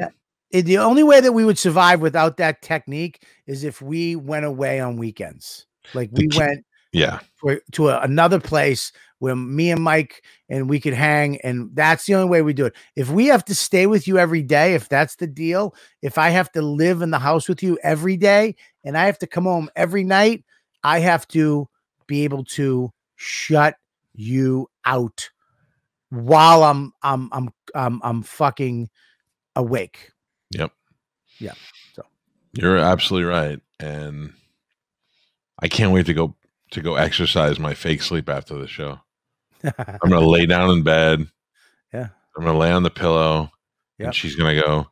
Yeah. The only way that we would survive without that technique is if we went away on weekends. Like we went to another place where me and Mike and we could hang, and that's the only way we do it. If we have to stay with you every day, if that's the deal, if I have to live in the house with you every day and I have to come home every night, I have to be able to shut you out while I'm fucking awake. Yep. Yeah. So you're absolutely right, and I can't wait to go exercise my fake sleep after the show. I'm gonna lay down in bed. Yeah. I'm gonna lay on the pillow, Yep. and she's gonna go,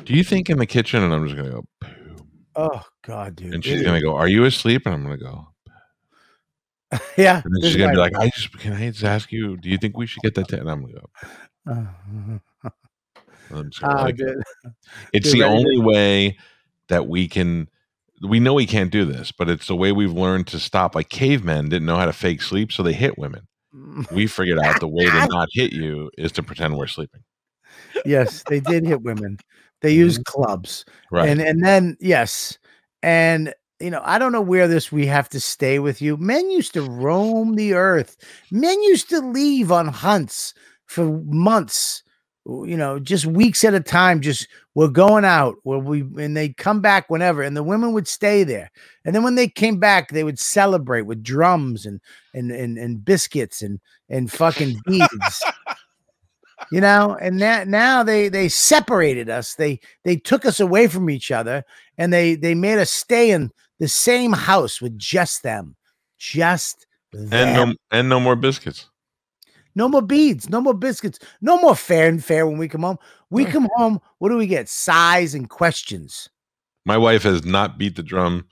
"Do you think in the kitchen?" And I'm just gonna go, "Poo." Oh God, dude. And she's gonna go, "Are you asleep?" And I'm gonna go, yeah. And then she's gonna be like, "Can I just ask you? Do you think we should get that?" And I'm gonna go. I'm sorry, it's the only way that we can. We know we can't do this, but it's the way we've learned to stop. Like cavemen didn't know how to fake sleep, so they hit women. We figured out the way to not hit you is to pretend we're sleeping. Yes, they did hit women. They used clubs. Right. And then, yes. And, I don't know where we have to stay with you. Men used to roam the earth. Men used to leave on hunts for months, just weeks at a time. Just we're going out and they'd come back whenever, and the women would stay there. And then when they came back, they would celebrate with drums and biscuits and fucking beads. And now they separated us. They took us away from each other, and they made us stay in the same house with just them. And no more biscuits. No more beads, no more biscuits, no more fair when we come home. We come home, what do we get? Sighs and questions. My wife has not beat the drum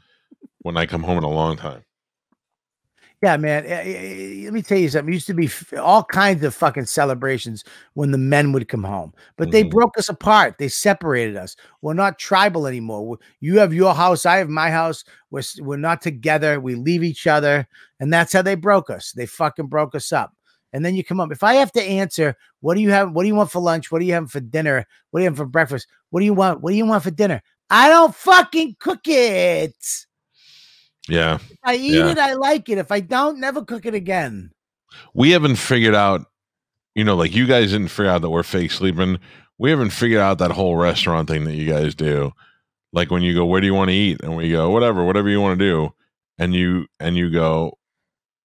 when I come home in a long time. Yeah, man. Let me tell you something. It used to be all kinds of fucking celebrations when the men would come home, but they broke us apart. They separated us. We're not tribal anymore. You have your house. I have my house. We're not together. We leave each other. And that's how they broke us. They fucking broke us up. And then you come up. If I have to answer, what do you have? What do you want for lunch? What do you have for dinner? What do you have for breakfast? What do you want? What do you want for dinner? I don't fucking cook it. Yeah. If I eat it, I like it. If I don't, never cook it again. We haven't figured out, like you guys didn't figure out that we're fake sleeping. We haven't figured out that whole restaurant thing that you guys do. Like when you go, where do you want to eat? And we go, whatever you want to do. And you go,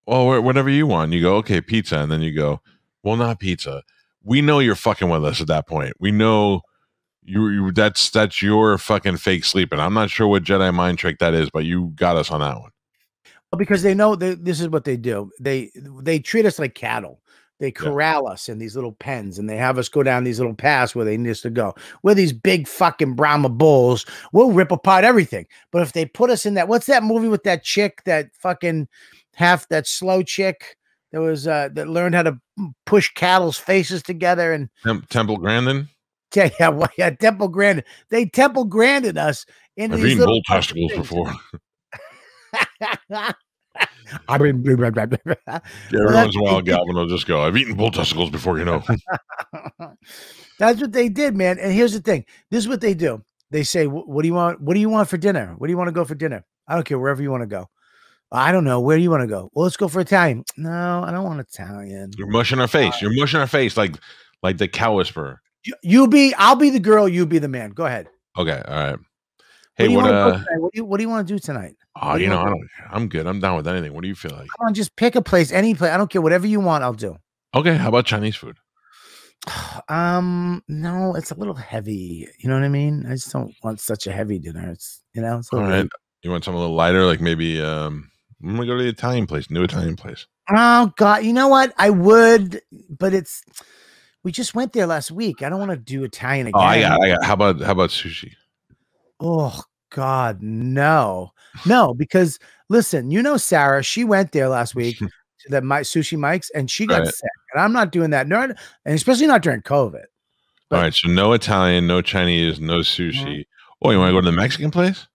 oh, whatever you want. You go, okay, pizza. And then you go, well, not pizza. We know you're fucking with us at that point. We know that's your fucking fake sleeping. I'm not sure what Jedi mind trick that is, but you got us on that one. Well, because they know this is what they do. They treat us like cattle. They corral us in these little pens, and they have us go down these little paths where they need us to go. We're these big fucking Brahma bulls. We'll rip apart everything. But if they put us in that, what's that movie with that chick, that fucking that slow chick that was that learned how to push cattle's faces together and Temple Grandin? Yeah, Temple Grandin. They Temple Grandin us into I've eaten bull testicles before. Every once in a while, Galvin will just go, I've eaten bull testicles before, That's what they did, man. And here's the thing. This is what they do. They say, what do you want? What do you want for dinner? Where do you want to go for dinner? I don't care, wherever you want to go. I don't know. Where do you want to go? Well, let's go for Italian. No, I don't want Italian. You're mushing our face. You're mushing our face like the cow whisperer. I'll be the girl. You be the man. Go ahead. Okay. All right. Hey, what what? do you want to do tonight? What do you want to do tonight? Oh, What do you know, want to do? I'm good. I'm down with anything. What do you feel like? Come on, just pick a place, any place. I don't care. Whatever you want, I'll do. Okay, how about Chinese food? No, it's a little heavy. You know what I mean? I just don't want such a heavy dinner. It's it's a All little right. late. You want something a little lighter, like maybe I'm gonna go to the Italian place, new Italian place. Oh God, you know what? I would, but we just went there last week. I don't want to do Italian again. Oh, I got. How about sushi? Oh God, no. Because listen, Sarah, she went there last week to the Sushi Mike's and she got Right. sick. And I'm not doing that. And especially not during COVID. All right, so no Italian, no Chinese, no sushi. Oh, you want to go to the Mexican place?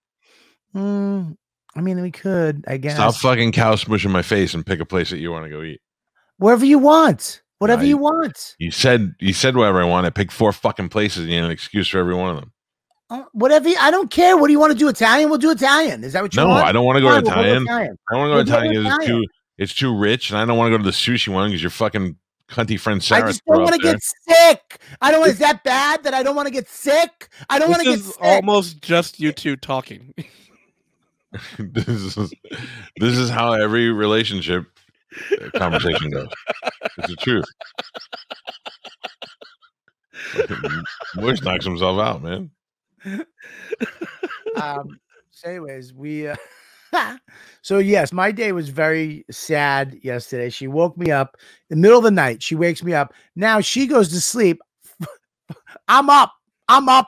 I mean, we could, I guess. Stop fucking cow smushing my face and pick a place that you want to go eat. Wherever you want. Whatever you want. You said whatever I want. I picked 4 fucking places and you had an excuse for every one of them. Whatever. I don't care. What do you want to do? Italian? We'll do Italian. Is that what you want? No, I don't want to go to Italian. We'll I don't want to go to Italian because it's too rich, and I don't want to go to the sushi one because your fucking cunty friend Sarah. I just don't want to get sick. I don't. Is that bad that I don't want to get sick? I don't want to get sick. Almost just you two talking. This is how every relationship conversation goes. It's the truth. Bush knocks himself out, man. So anyways, so yes, my day was very sad yesterday. She woke me up in the middle of the night. She wakes me up. Now she goes to sleep. I'm up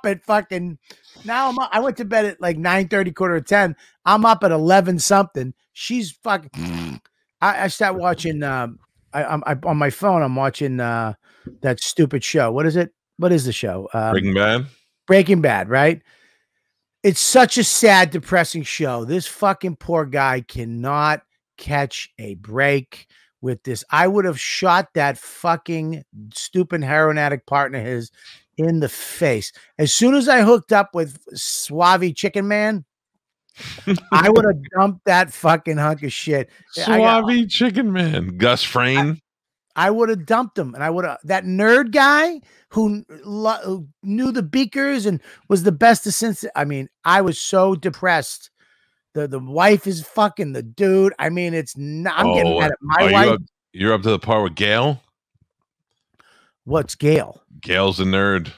at fucking now. I went to bed at like 9:30, quarter to 10. I'm up at 11 something. She's fucking. I start watching. I'm on my phone. I'm watching that stupid show. What is it? What is the show? Breaking Bad. Breaking Bad, right? It's such a sad, depressing show. This fucking poor guy cannot catch a break with this. I would have shot that fucking stupid heroin addict partner of his in the face. As soon as I hooked up with Suave Chicken Man, I would have dumped that fucking hunk of shit. Suave Chicken Man. Gus Frayne. I would have dumped him, and I would have that nerd guy who knew the beakers and was the best since. I mean, I was so depressed. The wife is fucking the dude. I mean, it's not. I'm getting mad at my wife. You're up to the part with Gail. What's Gail? Gail's the nerd.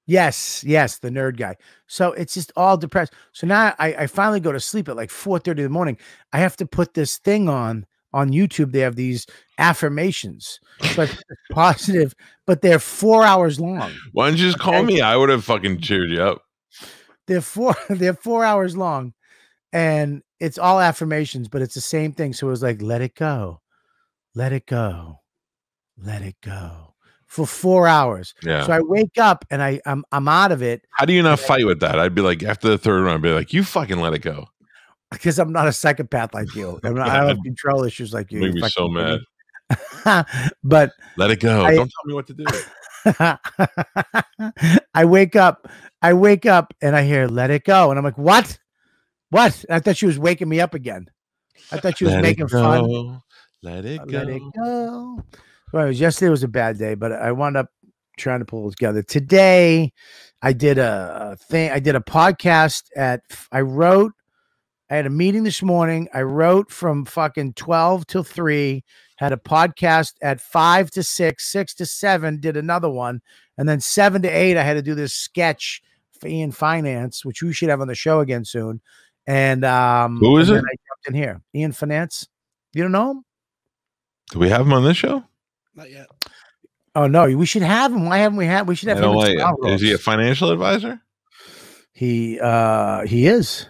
Yes, the nerd guy. So it's just all depressed. So now I finally go to sleep at like 4:30 in the morning. I have to put this thing on YouTube. They have these affirmations, so positive, but they're 4 hours long. Why don't you just call me? I would have fucking cheered you up. They're 4 hours long, and it's all affirmations, but it's the same thing. So it was like, let it go, let it go, let it go for 4 hours. Yeah. So I wake up and I'm out of it. How do you not fight with that? I'd be like, after the third one, I'd be like, you fucking let it go. Because I'm not a psychopath like you. I don't have control issues like you. Make me so mad. But let it go. Don't tell me what to do. I wake up and I hear let it go. And I'm like, what? I thought she was waking me up again. I thought she was making fun. Let it go. Let it go. Well, yesterday was a bad day, but I wound up trying to pull it together. Today, I did a thing. I did a podcast I had a meeting this morning. I wrote from fucking 12 till 3, had a podcast at 5 to 6, 6 to 7, did another one. And then 7 to 8, I had to do this sketch for Ian Finance, which we should have on the show again soon. And who is it? I jumped in here. Ian Finance. You don't know him? Do we have him on this show? Not yet. Oh no, we should have him. Why haven't we had? We should have him. Is he a financial advisor? He is.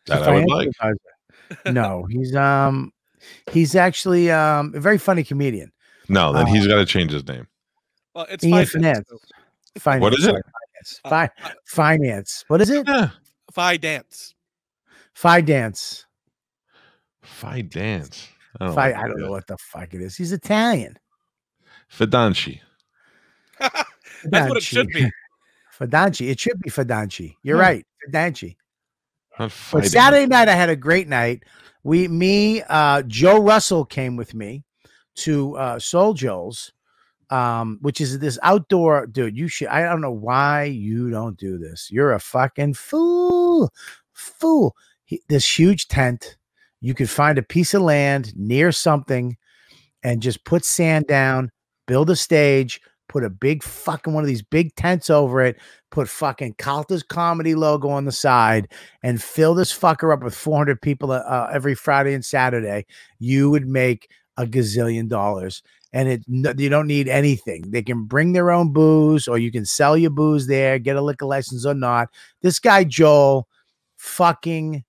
That I would like. No, he's actually a very funny comedian. No, then he's got to change his name. Well, it's Ian Finance. Finance. What is it? Finance. What is it? Yeah. Dance. Dance. Dance. I don't know what the fuck it is. He's Italian. Fidanci. That's what it should be. Fidanci. It should be Fidanci. You're right. Fidanci. But Saturday night, I had a great night. Joe Russell came with me to Soul Joel's which is this outdoor dude. You should. I don't know why you don't do this. You're a fucking fool. This huge tent. You could find a piece of land near something and just put sand down, build a stage, put a big fucking one of these big tents over it, put fucking Calta's comedy logo on the side, and fill this fucker up with 400 people every Friday and Saturday. You would make a gazillion dollars. And you don't need anything. They can bring their own booze, or you can sell your booze there, get a liquor license or not. This guy, Joel, fucking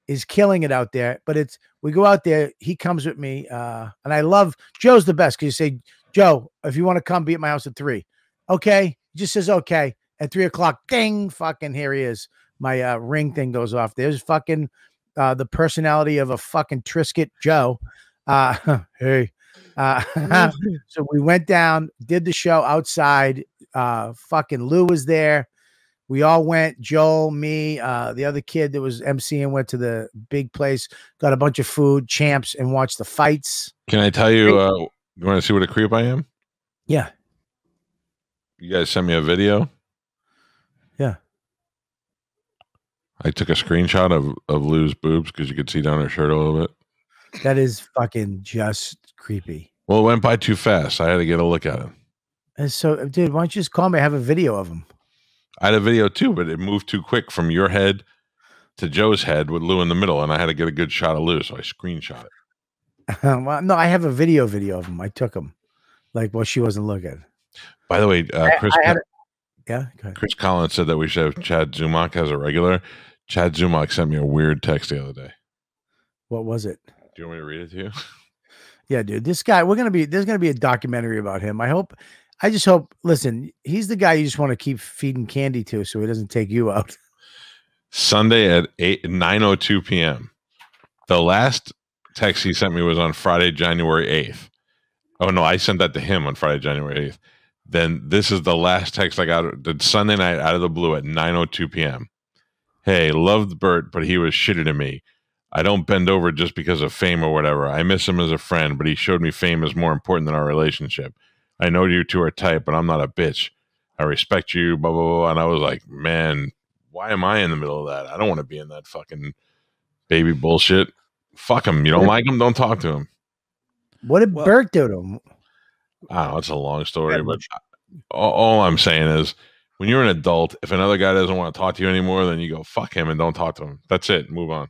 is killing it out there. But we go out there, he comes with me, and I love Joe's the best because you say, Joe, if you want to come be at my house at 3. Okay. He just says okay. At 3:00, ding, fucking here he is. My ring thing goes off. There's fucking the personality of a fucking Triscuit Joe. Hey. So we went down, did the show outside. Fucking Lou was there. We all went, Joel, me, the other kid that was MCing went to the big place, got a bunch of food, champs, and watched the fights. Can I tell you, you want to see what a creep I am? Yeah. You guys sent me a video. Yeah. I took a screenshot of Lou's boobs because you could see down her shirt a little bit. That is fucking just creepy. Well, it went by too fast. I had to get a look at it. And so, dude, why don't you just call me? I have a video of him. I had a video too, but it moved too quick from your head to Joe's head with Lou in the middle, and I had to get a good shot of Lou, so I screenshot it. Well, no, I have a video of him. I took him, like, well, she wasn't looking. By the way, Chris, yeah, go ahead. Chris Collins said that we should have Chad Zumach as a regular. Chad Zumach sent me a weird text the other day. What was it? Do you want me to read it to you? Yeah, dude, this guy, there's going to be a documentary about him. I just hope, listen, he's the guy you just want to keep feeding candy to so he doesn't take you out. Sunday at 9:02 p.m. The last text he sent me was on Friday, January 8th. Oh, no, I sent that to him on Friday, January 8th. Then this is the last text I got the Sunday night out of the blue at 9:02 p.m. Hey, loved Bert, but he was shitty to me. I don't bend over just because of fame or whatever. I miss him as a friend, but he showed me fame is more important than our relationship. I know you two are tight, but I'm not a bitch. I respect you, blah, blah, blah. And I was like, man, why am I in the middle of that? I don't want to be in that fucking baby bullshit. Fuck him. You don't like him? Don't talk to him. What did Bert do to him? I don't know. It's a long story, but all I'm saying is when you're an adult, if another guy doesn't want to talk to you anymore, then you go, fuck him and don't talk to him. That's it. Move on.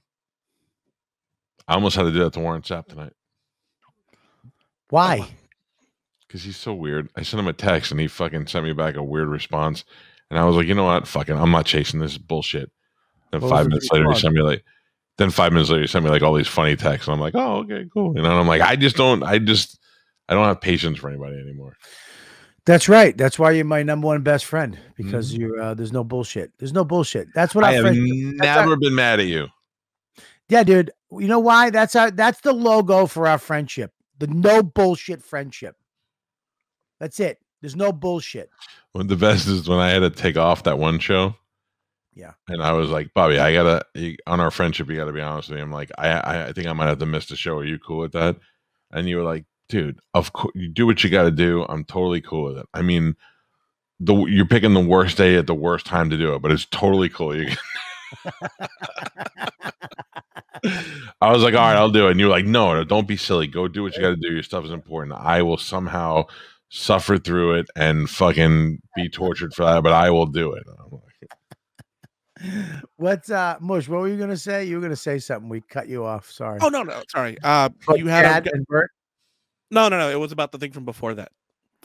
I almost had to do that to Warren Sapp tonight. Why? Because he's so weird. I sent him a text and he fucking sent me back a weird response. And I was like, you know what? Fucking, I'm not chasing this bullshit. Then 5 minutes later, he sent me like all these funny texts. And I'm like, oh, okay, cool. And I'm like, I don't have patience for anybody anymore. That's right. That's why you're my number one best friend, because there's no bullshit. There's no bullshit. That's what I have never been mad at you. Yeah, dude. You know why? That's the logo for our friendship. The no bullshit friendship. That's it. There's no bullshit. Well, the best is when I had to take off that one show. Yeah. And I was like, Bobby, on our friendship, you gotta be honest with me. I'm like, I think I might have to miss the show. Are you cool with that? And you were like, dude, of course you do what you gotta do. I'm totally cool with it. I mean, you're picking the worst day at the worst time to do it, but it's totally cool. I was like, all right, I'll do it. And you were like, no, don't be silly. Go do what you got to do. Your stuff is important. I will somehow suffer through it and fucking be tortured for that, but I will do it. What's Mush? What were you gonna say? You were gonna say something. We cut you off. Sorry. Oh no, sorry. You had and Bert? No. It was about the thing from before that.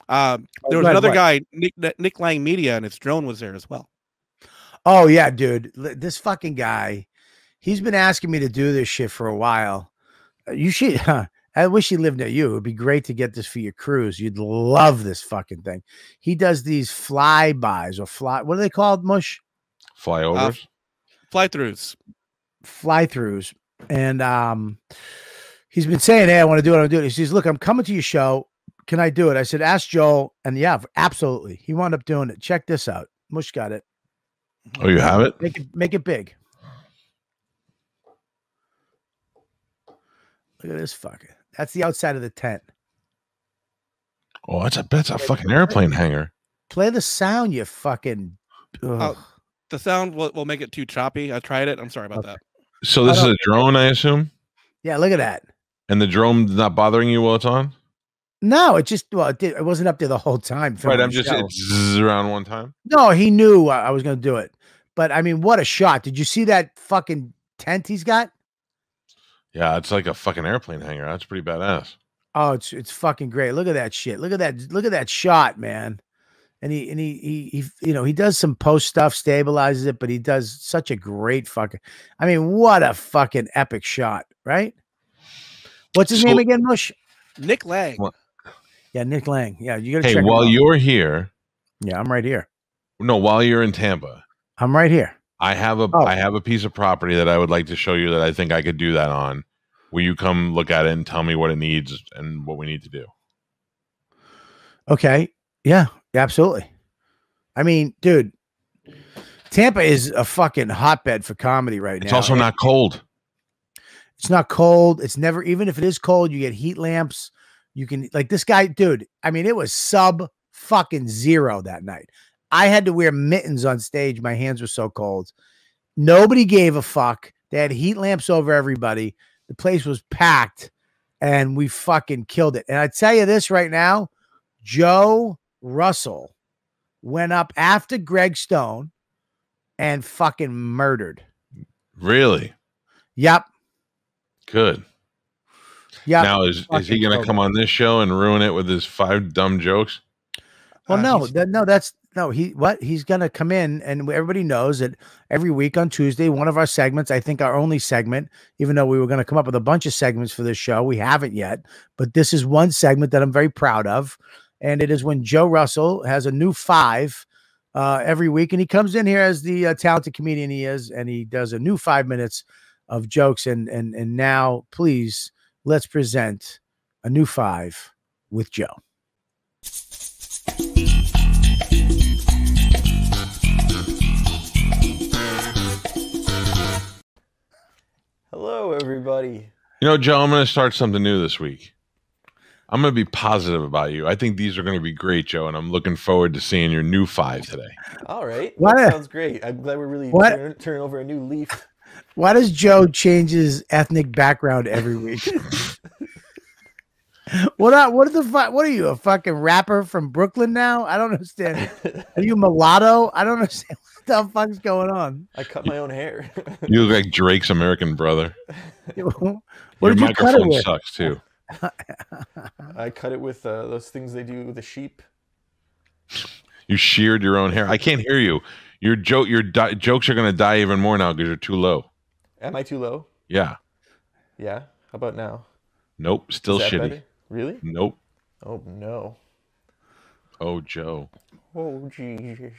There was another guy, Nick Lang Media, and his drone was there as well. Oh yeah, dude. This fucking guy. He's been asking me to do this shit for a while. You should. I wish he lived near you. It would be great to get this for your cruise. You'd love this fucking thing. He does these flybys or what are they called, Mush? Flyovers? Fly-throughs. Fly-throughs. And he's been saying, hey, I want to do it. He says, look, I'm coming to your show. Can I do it? I said, ask Joel. And yeah, absolutely. He wound up doing it. Check this out. Mush got it. Oh, you have it? Make it big. Look at this fucker. That's the outside of the tent. Oh, that's a fucking airplane hangar. Play the sound, you fucking. Ugh. The sound will make it too choppy. I tried it. I'm sorry about that. So this is a drone, I assume? Yeah, look at that. And the drone's not bothering you while it's on? No, it wasn't up there the whole time. Right, it's around one time. No, he knew I was going to do it. But I mean, what a shot. Did you see that fucking tent he's got? Yeah, it's like a fucking airplane hangar. That's pretty badass. Oh, it's fucking great. Look at that shit. Look at that shot, man. And he does some post stuff, stabilizes it, but he does such a great fucking, I mean, what a fucking epic shot, right? What's his name again, Mush? Nick Lang. What? Yeah, Nick Lang. Yeah, you got to check Hey, him while out. you're here. Yeah, I'm right here. No, while you're in Tampa. I'm right here. I have a piece of property that I would like to show you that I think I could do that on. Will you come look at it and tell me what it needs and what we need to do? Okay. Yeah, absolutely. I mean, dude, Tampa is a fucking hotbed for comedy right now. It's also not cold. It's not cold. It's never, even if it is cold, you get heat lamps. You can, like this guy, dude, I mean, it was sub fucking zero that night. I had to wear mittens on stage. My hands were so cold. Nobody gave a fuck. They had heat lamps over everybody. The place was packed and we fucking killed it. And I tell you this right now, Joe Russell went up after Greg Stone and fucking murdered. Really? Yep. Good. Yeah. Now is he going to come on this show and ruin it with his 5 dumb jokes? Well, he's going to come in, and everybody knows that every week on Tuesday, one of our segments, I think our only segment, even though we were going to come up with a bunch of segments for this show, we haven't yet, but this is one segment that I'm very proud of. And it is when Joe Russell has a new 5 every week, and he comes in here as the talented comedian he is, and he does a new 5 minutes of jokes. And now, please, let's present a new 5 with Joe. Hello, everybody. You know, Joe, I'm going to start something new this week. I'm going to be positive about you. I think these are going to be great, Joe, and I'm looking forward to seeing your new 5 today. All right. That sounds great. I'm glad we're really turning over a new leaf. Why does Joe change his ethnic background every week? What are you, a fucking rapper from Brooklyn now? I don't understand. Are you mulatto? I don't understand what the fuck's going on. I cut my own hair. You look like Drake's American brother. What did you cut it with? Sucks too. I cut it with those things they do with the sheep. You sheared your own hair. I can't hear you. Your jokes are going to die even more now because you're too low. Am I too low? Yeah. Yeah. How about now? Nope. Still shitty. Better? Really? Nope. Oh no. Oh, Joe. Oh Jesus.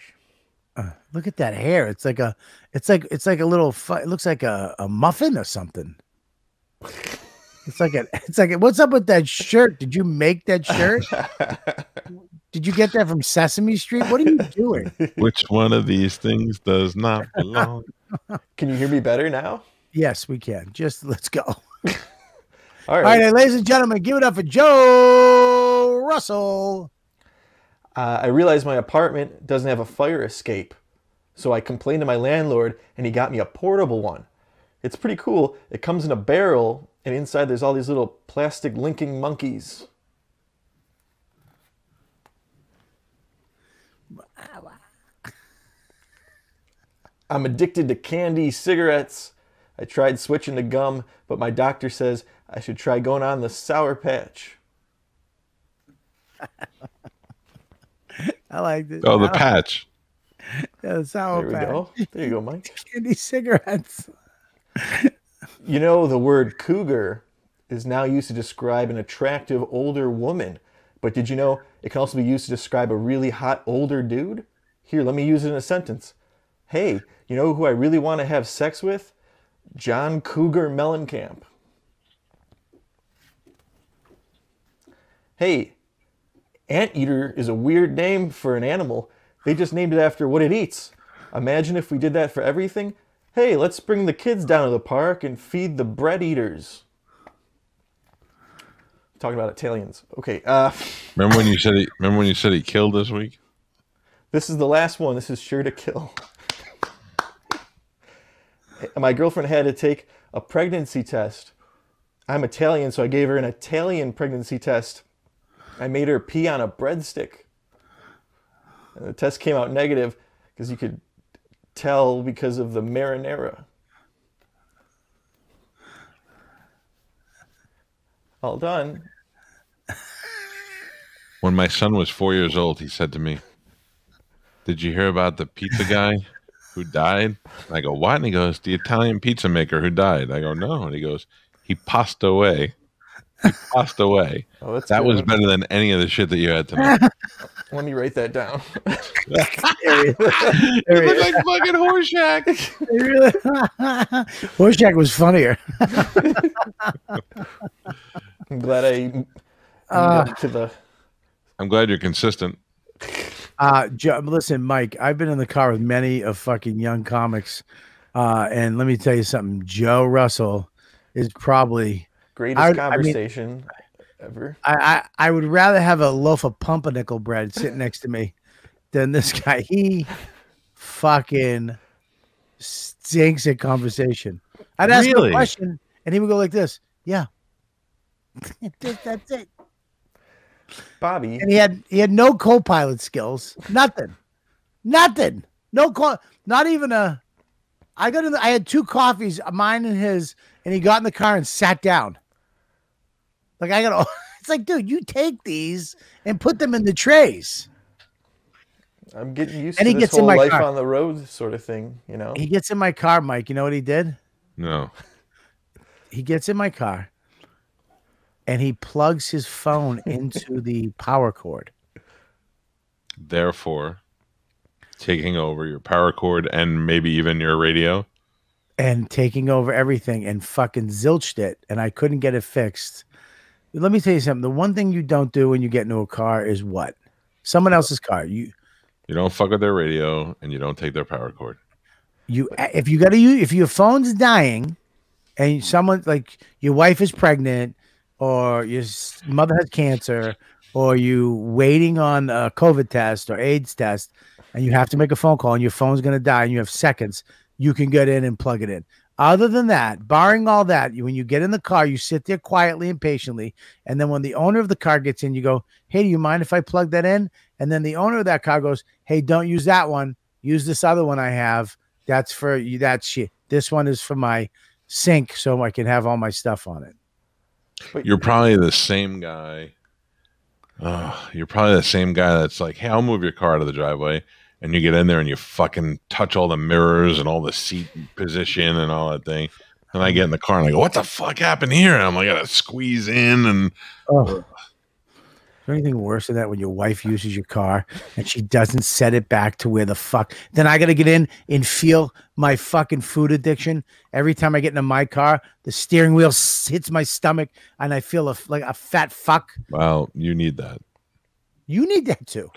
Look at that hair. It's like a little. It looks like a muffin or something. It's like what's up with that shirt? Did you make that shirt? Did you get that from Sesame Street? What are you doing? Which one of these things does not belong? Can you hear me better now? Yes, we can. Just let's go. All right, ladies and gentlemen, give it up for Joe Russell. I realized my apartment doesn't have a fire escape, so I complained to my landlord, and he got me a portable one. It's pretty cool. It comes in a barrel, and inside there's all these little plastic linking monkeys. I'm addicted to candy, cigarettes. I tried switching to gum, but my doctor says I should try going on the Sour Patch. I like this. Oh, the patch. Yeah, the Sour Patch. There we go. There you go, Mike. Candy cigarettes. You know, the word cougar is now used to describe an attractive older woman. But did you know it can also be used to describe a really hot older dude? Here, let me use it in a sentence. Hey, you know who I really want to have sex with? John Cougar Mellencamp. Hey, anteater is a weird name for an animal. They just named it after what it eats. Imagine if we did that for everything. Hey, let's bring the kids down to the park and feed the bread eaters. talking about Italians. Okay. Remember when you said he killed this week? This is the last one. This is sure to kill. My girlfriend had to take a pregnancy test. I'm Italian, so I gave her an Italian pregnancy test. I made her pee on a breadstick. And the test came out negative because you could tell because of the marinara. All done. When my son was 4 years old, he said to me, "Did you hear about the pizza guy who died?" And I go, "What?" And he goes, "The Italian pizza maker who died." I go, "No." And he goes, "He passed away." He passed away. Oh, that's that good. was better than any of the shit that you had tonight. Let me write that down. You look like fucking Horseshack. Horseshack was funnier. I'm glad I to the. I'm glad you're consistent. Listen, Mike, I've been in the car with many of fucking young comics, and let me tell you something. Joe Russell is probably Greatest conversation ever. I would rather have a loaf of pumpernickel bread sitting next to me than this guy. He fucking stinks at conversation. I'd ask him a question, and he would go like this. Yeah. That's it. Bobby. And he had no co-pilot skills. Nothing. No not even a. I had 2 coffees, mine and his, and he got in the car and sat down. Like it's like, dude, you take these and put them in the trays. I'm getting used to this whole life on the road sort of thing, you know. He gets in my car, Mike. You know what he did? No. He gets in my car and he plugs his phone into the power cord. Therefore, taking over your power cord and maybe even your radio. And taking over everything and fucking zilched it. And I couldn't get it fixed. Let me tell you something. The one thing you don't do when you get into a car is what? Someone else's car. You don't fuck with their radio and you don't take their power cord. If your phone's dying and someone like your wife is pregnant or your mother has cancer or you waiting on a COVID test or AIDS test and you have to make a phone call and your phone's going to die and you have seconds, you can get in and plug it in. Other than that, barring all that, when you get in the car, you sit there quietly and patiently. And then when the owner of the car gets in, you go, "Hey, do you mind if I plug that in?" And then the owner of that car goes, "Hey, don't use that one. Use this other one I have. That's for you. That's shit. This one is for my sink so I can have all my stuff on it." You're probably the same guy. You're probably the same guy that's like, "Hey, I'll move your car out of the driveway." And you get in there and you fucking touch all the mirrors and all the seat position and all that thing. And I get in the car and I go, "What the fuck happened here?" And I'm like, I gotta squeeze in and. Is there anything worse than that when your wife uses your car and she doesn't set it back to where the fuck? Then I got to get in and feel my fucking food addiction. Every time I get into my car, the steering wheel hits my stomach and I feel like a fat fuck. Well, you need that. You need that too.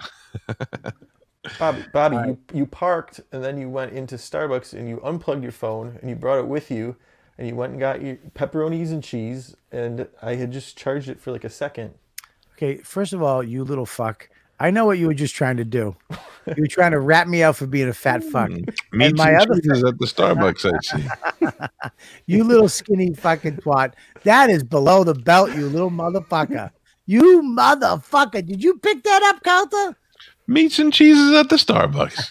Bobby, you parked and then you went into Starbucks and you unplugged your phone and you brought it with you and you went and got your pepperonis and cheese and I had just charged it for like a second. Okay, first of all, you little fuck. I know what you were just trying to do. You were trying to rat me out for being a fat fuck. Meats and cheese at the Starbucks, I see. You little skinny fucking twat. That is below the belt, you little motherfucker. You motherfucker. Did you pick that up, Calta? Meats and cheeses at the Starbucks.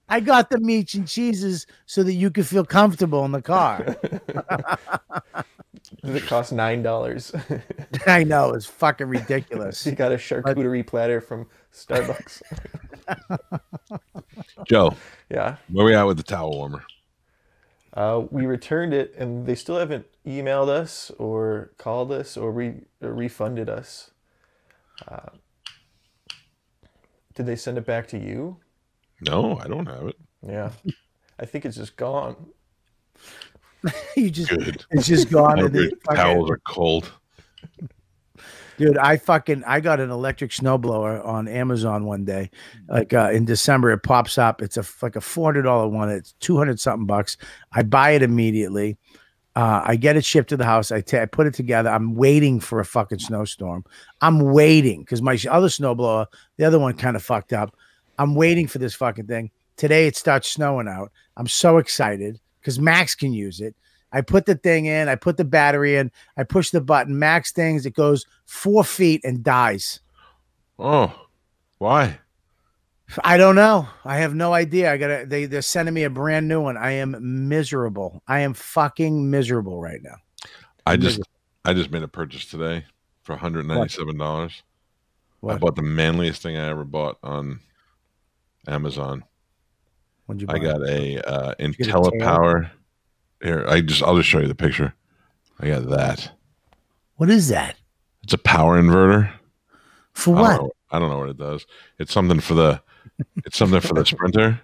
I got the meats and cheeses so that you could feel comfortable in the car. Did it cost $9? I know, it's fucking ridiculous. You got a charcuterie platter from Starbucks. Joe. Yeah. Where we at with the towel warmer? We returned it and they still haven't emailed us or called us or refunded us. Did they send it back to you? No, I don't have it. Yeah. I think it's just gone. It's just gone. And the towels are cold. Dude, I got an electric snowblower on Amazon one day. Like in December, it pops up. It's like a $400 one. It's 200 something bucks. I buy it immediately. I get it shipped to the house. I put it together. I'm waiting for a fucking snowstorm. I'm waiting because my other snowblower, the other one kind of fucked up. I'm waiting for this fucking thing. Today it starts snowing out. I'm so excited because Max can use it. I put the thing in. I put the battery in. I push the button. Max things. It goes 4 feet and dies. Oh, why? I don't know. I have no idea. They're sending me a brand new one. I am miserable. I am fucking miserable right now. I just made a purchase today for $197. What? I bought the manliest thing I ever bought on Amazon. What'd you buy? I got a get a IntelliPower. Here, I'll just show you the picture. I got that. What is that? It's a power inverter. For what? I don't know what it does. It's something for the Sprinter.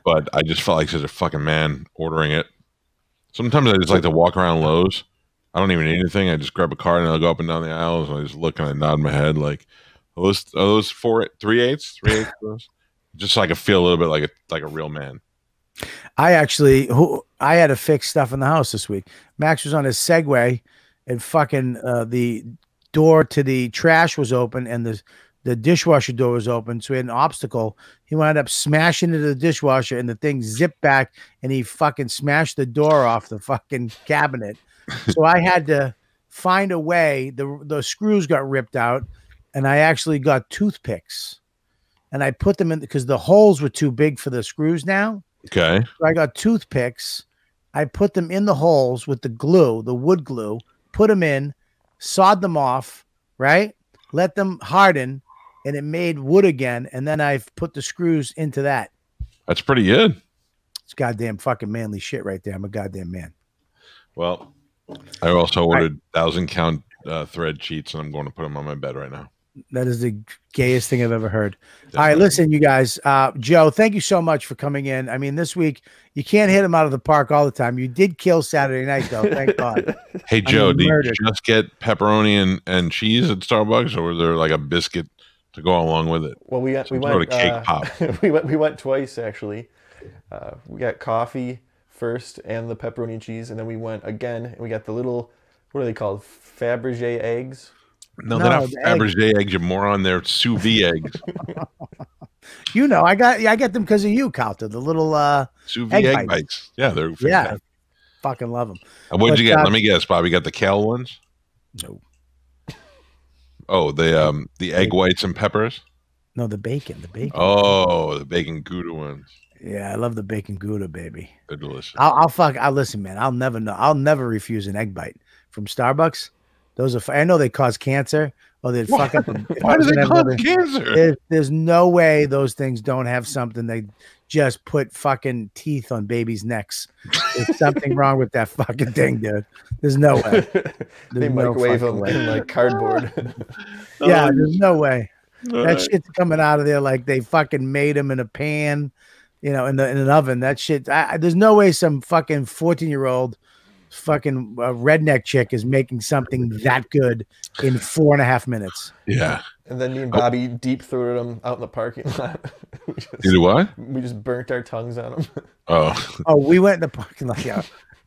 But I just felt like such a fucking man ordering it. Sometimes I just like to walk around Lowe's. I don't even need anything. I just grab a card and I'll go up and down the aisles and I just look and I nod my head like, are those 3/8? 3/8 of those? Just so I can feel a little bit like a real man. I had to fix stuff in the house this week. Max was on his Segway and fucking the door to the trash was open and the dishwasher door was open. So he had an obstacle. He wound up smashing into the dishwasher and the thing zipped back and he fucking smashed the door off the fucking cabinet. So I had to find a way. The screws got ripped out and I actually got toothpicks and I put them in because the holes were too big for the screws now. Okay. So I got toothpicks. I put them in the holes with the glue, the wood glue, put them in, sawed them off, right? Let them harden, and it made wood again. And then I've put the screws into that. That's pretty good. It's goddamn fucking manly shit right there. I'm a goddamn man. Well, I also ordered 1,000-count thread sheets, and I'm going to put them on my bed right now. That is the gayest thing I've ever heard. Definitely. All right, listen, you guys. Joe, thank you so much for coming in. I mean, this week, you can't hit him out of the park all the time. You did kill Saturday night, though. Thank God. Hey, Joe, did you just get pepperoni and cheese at Starbucks, or was there like a biscuit to go along with it? Well, we went cake pop. we went twice, actually. We got coffee first and the pepperoni and cheese, and then we went again, and we got the little, what are they called? Fabergé eggs. No, they're not Fabergé eggs, you moron. They're sous vide eggs. You know, I get them because of you, Calta. The little sous vide egg bites. Yeah, they're fantastic. Yeah, fucking love them. And what'd you get? Let me guess, Bob. You got the kale ones? No. Oh, the egg whites and peppers? No, the bacon. Oh, the bacon Gouda ones. Yeah, I love the bacon Gouda, baby. They're delicious. I'll listen, man. I'll never refuse an egg bite from Starbucks. Those are. I know they cause cancer. Or they'd fuck up. Why do they cause cancer? There's no way those things don't have something. They just put fucking teeth on babies' necks. There's something wrong with that fucking thing, dude. There's no way. They microwave them in like cardboard. Yeah, there's no way. That shit's coming out of there like they fucking made them in a pan, in an oven. That shit. There's no way some fucking 14-year-old fucking redneck chick is making something that good in 4.5 minutes. Yeah. And then me and Bobby deep throated them out in the parking lot. You do what? We just burnt our tongues on them. Oh, we went in the parking lot.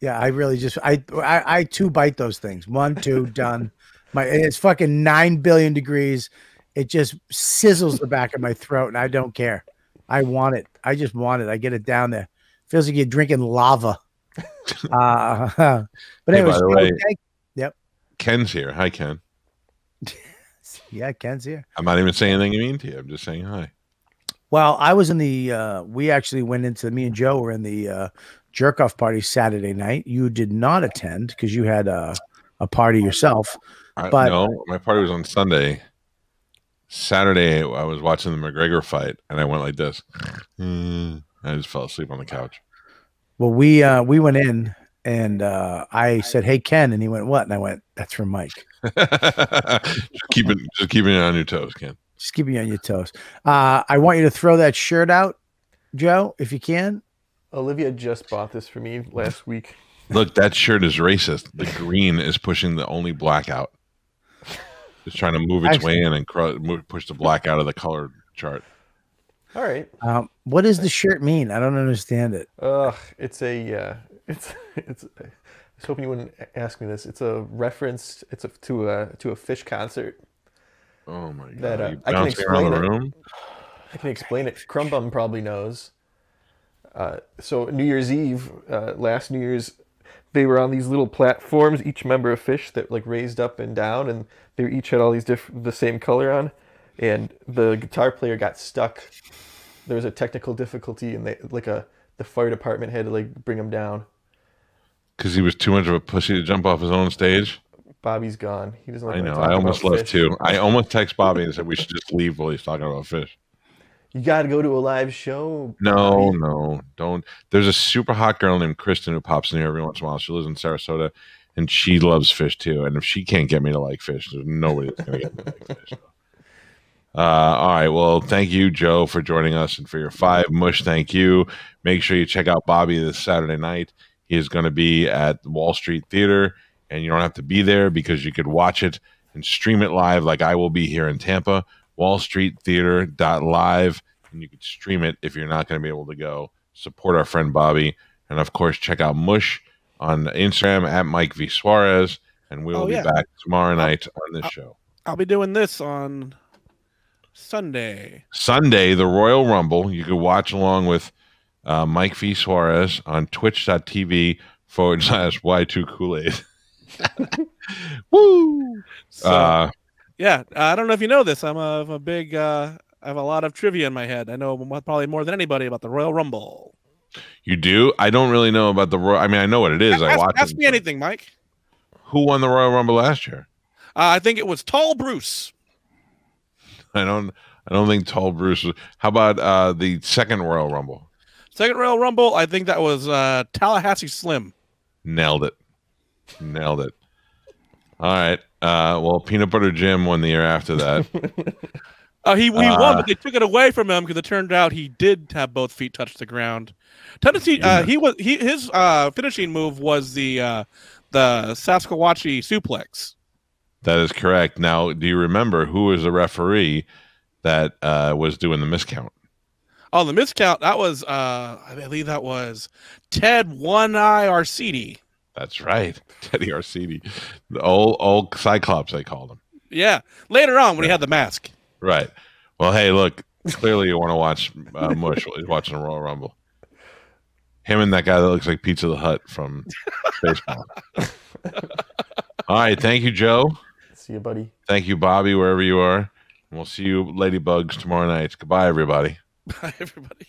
Yeah. I really just I too bite those things. 1, 2, done. It's fucking 9 billion degrees. It just sizzles the back of my throat, and I don't care. I want it. I just want it. I get it down there. Feels like you're drinking lava. But anyways, yep. Ken's here. Hi, Ken. Yeah, Ken's here. I'm not even saying anything mean to you. I'm just saying hi. Well, I was in the. We actually went into. Me and Joe were in the jerk off party Saturday night. You did not attend because you had a party yourself. But no, my party was on Sunday. Saturday, I was watching the McGregor fight, and I went like this. I just fell asleep on the couch. Well, we went in, and I said, "Hey, Ken," and he went, "What?" And I went, "That's for Mike." just keeping it on your toes, Ken. Just keeping you on your toes. I want you to throw that shirt out, Joe, if you can. Olivia just bought this for me last week. Look, that shirt is racist. The green is pushing the only black out. It's trying to move its way in and push the black out of the color chart. All right. What does the shirt mean? I don't understand it. It's a It's. I was hoping you wouldn't ask me this. It's a reference. To a Fish concert. Oh my god! That You I can bouncing around explain the it. room? I can explain it. Crumbum probably knows. So New Year's Eve, last New Year's, they were on these little platforms, each member of Fish that like raised up and down, and they each had all these the same color on, and the guitar player got stuck. There was a technical difficulty, and the fire department had to like bring him down. Because he was too much of a pussy to jump off his own stage. Bobby's gone. He doesn't like I when know. talk I almost about left Fish. too. I almost text Bobby and said we should just leave while he's talking about Fish. You got to go to a live show. No, Bobby. no, don't. There's a super hot girl named Kristen who pops in here every once in a while. She lives in Sarasota, and she loves Fish too. And if she can't get me to like Fish, there's nobody that's going to get me to like Fish. All right. Well, thank you, Joe, for joining us and for your 5. Mush, thank you. Make sure you check out Bobby this Saturday night. He is going to be at the Wall Street Theater, and you don't have to be there because you could watch it and stream it live like I will be here in Tampa. wallstreettheater.live, and you can stream it if you're not going to be able to go. Support our friend Bobby, and of course check out Mush on Instagram at Mike V Suarez, and we will be back tomorrow night on this show. I'll be doing this on Sunday, the Royal Rumble. You can watch along with Mike V Suarez on twitch.tv/Y2 Kool-Aid. Woo! So, yeah, I don't know if you know this. I'm a big. I have a lot of trivia in my head. I know probably more than anybody about the Royal Rumble. You do? I don't really know about the Royal. I mean, I know what it is. I watch. Ask me anything, Mike. Who won the Royal Rumble last year? I think it was Tall Bruce. I don't think Tall Bruce was. How about the second Royal Rumble? Second Royal Rumble, I think that was Tallahassee Slim. Nailed it. All right. Well, Peanut Butter Jim won the year after that. He won, but they took it away from him because it turned out he did have both feet touch the ground. Tennessee, his finishing move was the Sasquatchy suplex. That is correct. Now, do you remember who was the referee that was doing the miscount? Oh, the miscount, that was, I believe that was Ted One-Eye Arcidi. That's right. Teddy Arcidi. The old Cyclops, they called him. Yeah. Later on when he had the mask. Right. Well, hey, look, clearly you want to watch Mush while he's watching the Royal Rumble. Him and that guy that looks like Pizza the Hut from baseball. All right. Thank you, Joe. See you, buddy. Thank you, Bobby, wherever you are. And we'll see you, Ladybugs, tomorrow night. Goodbye, everybody. Bye, everybody.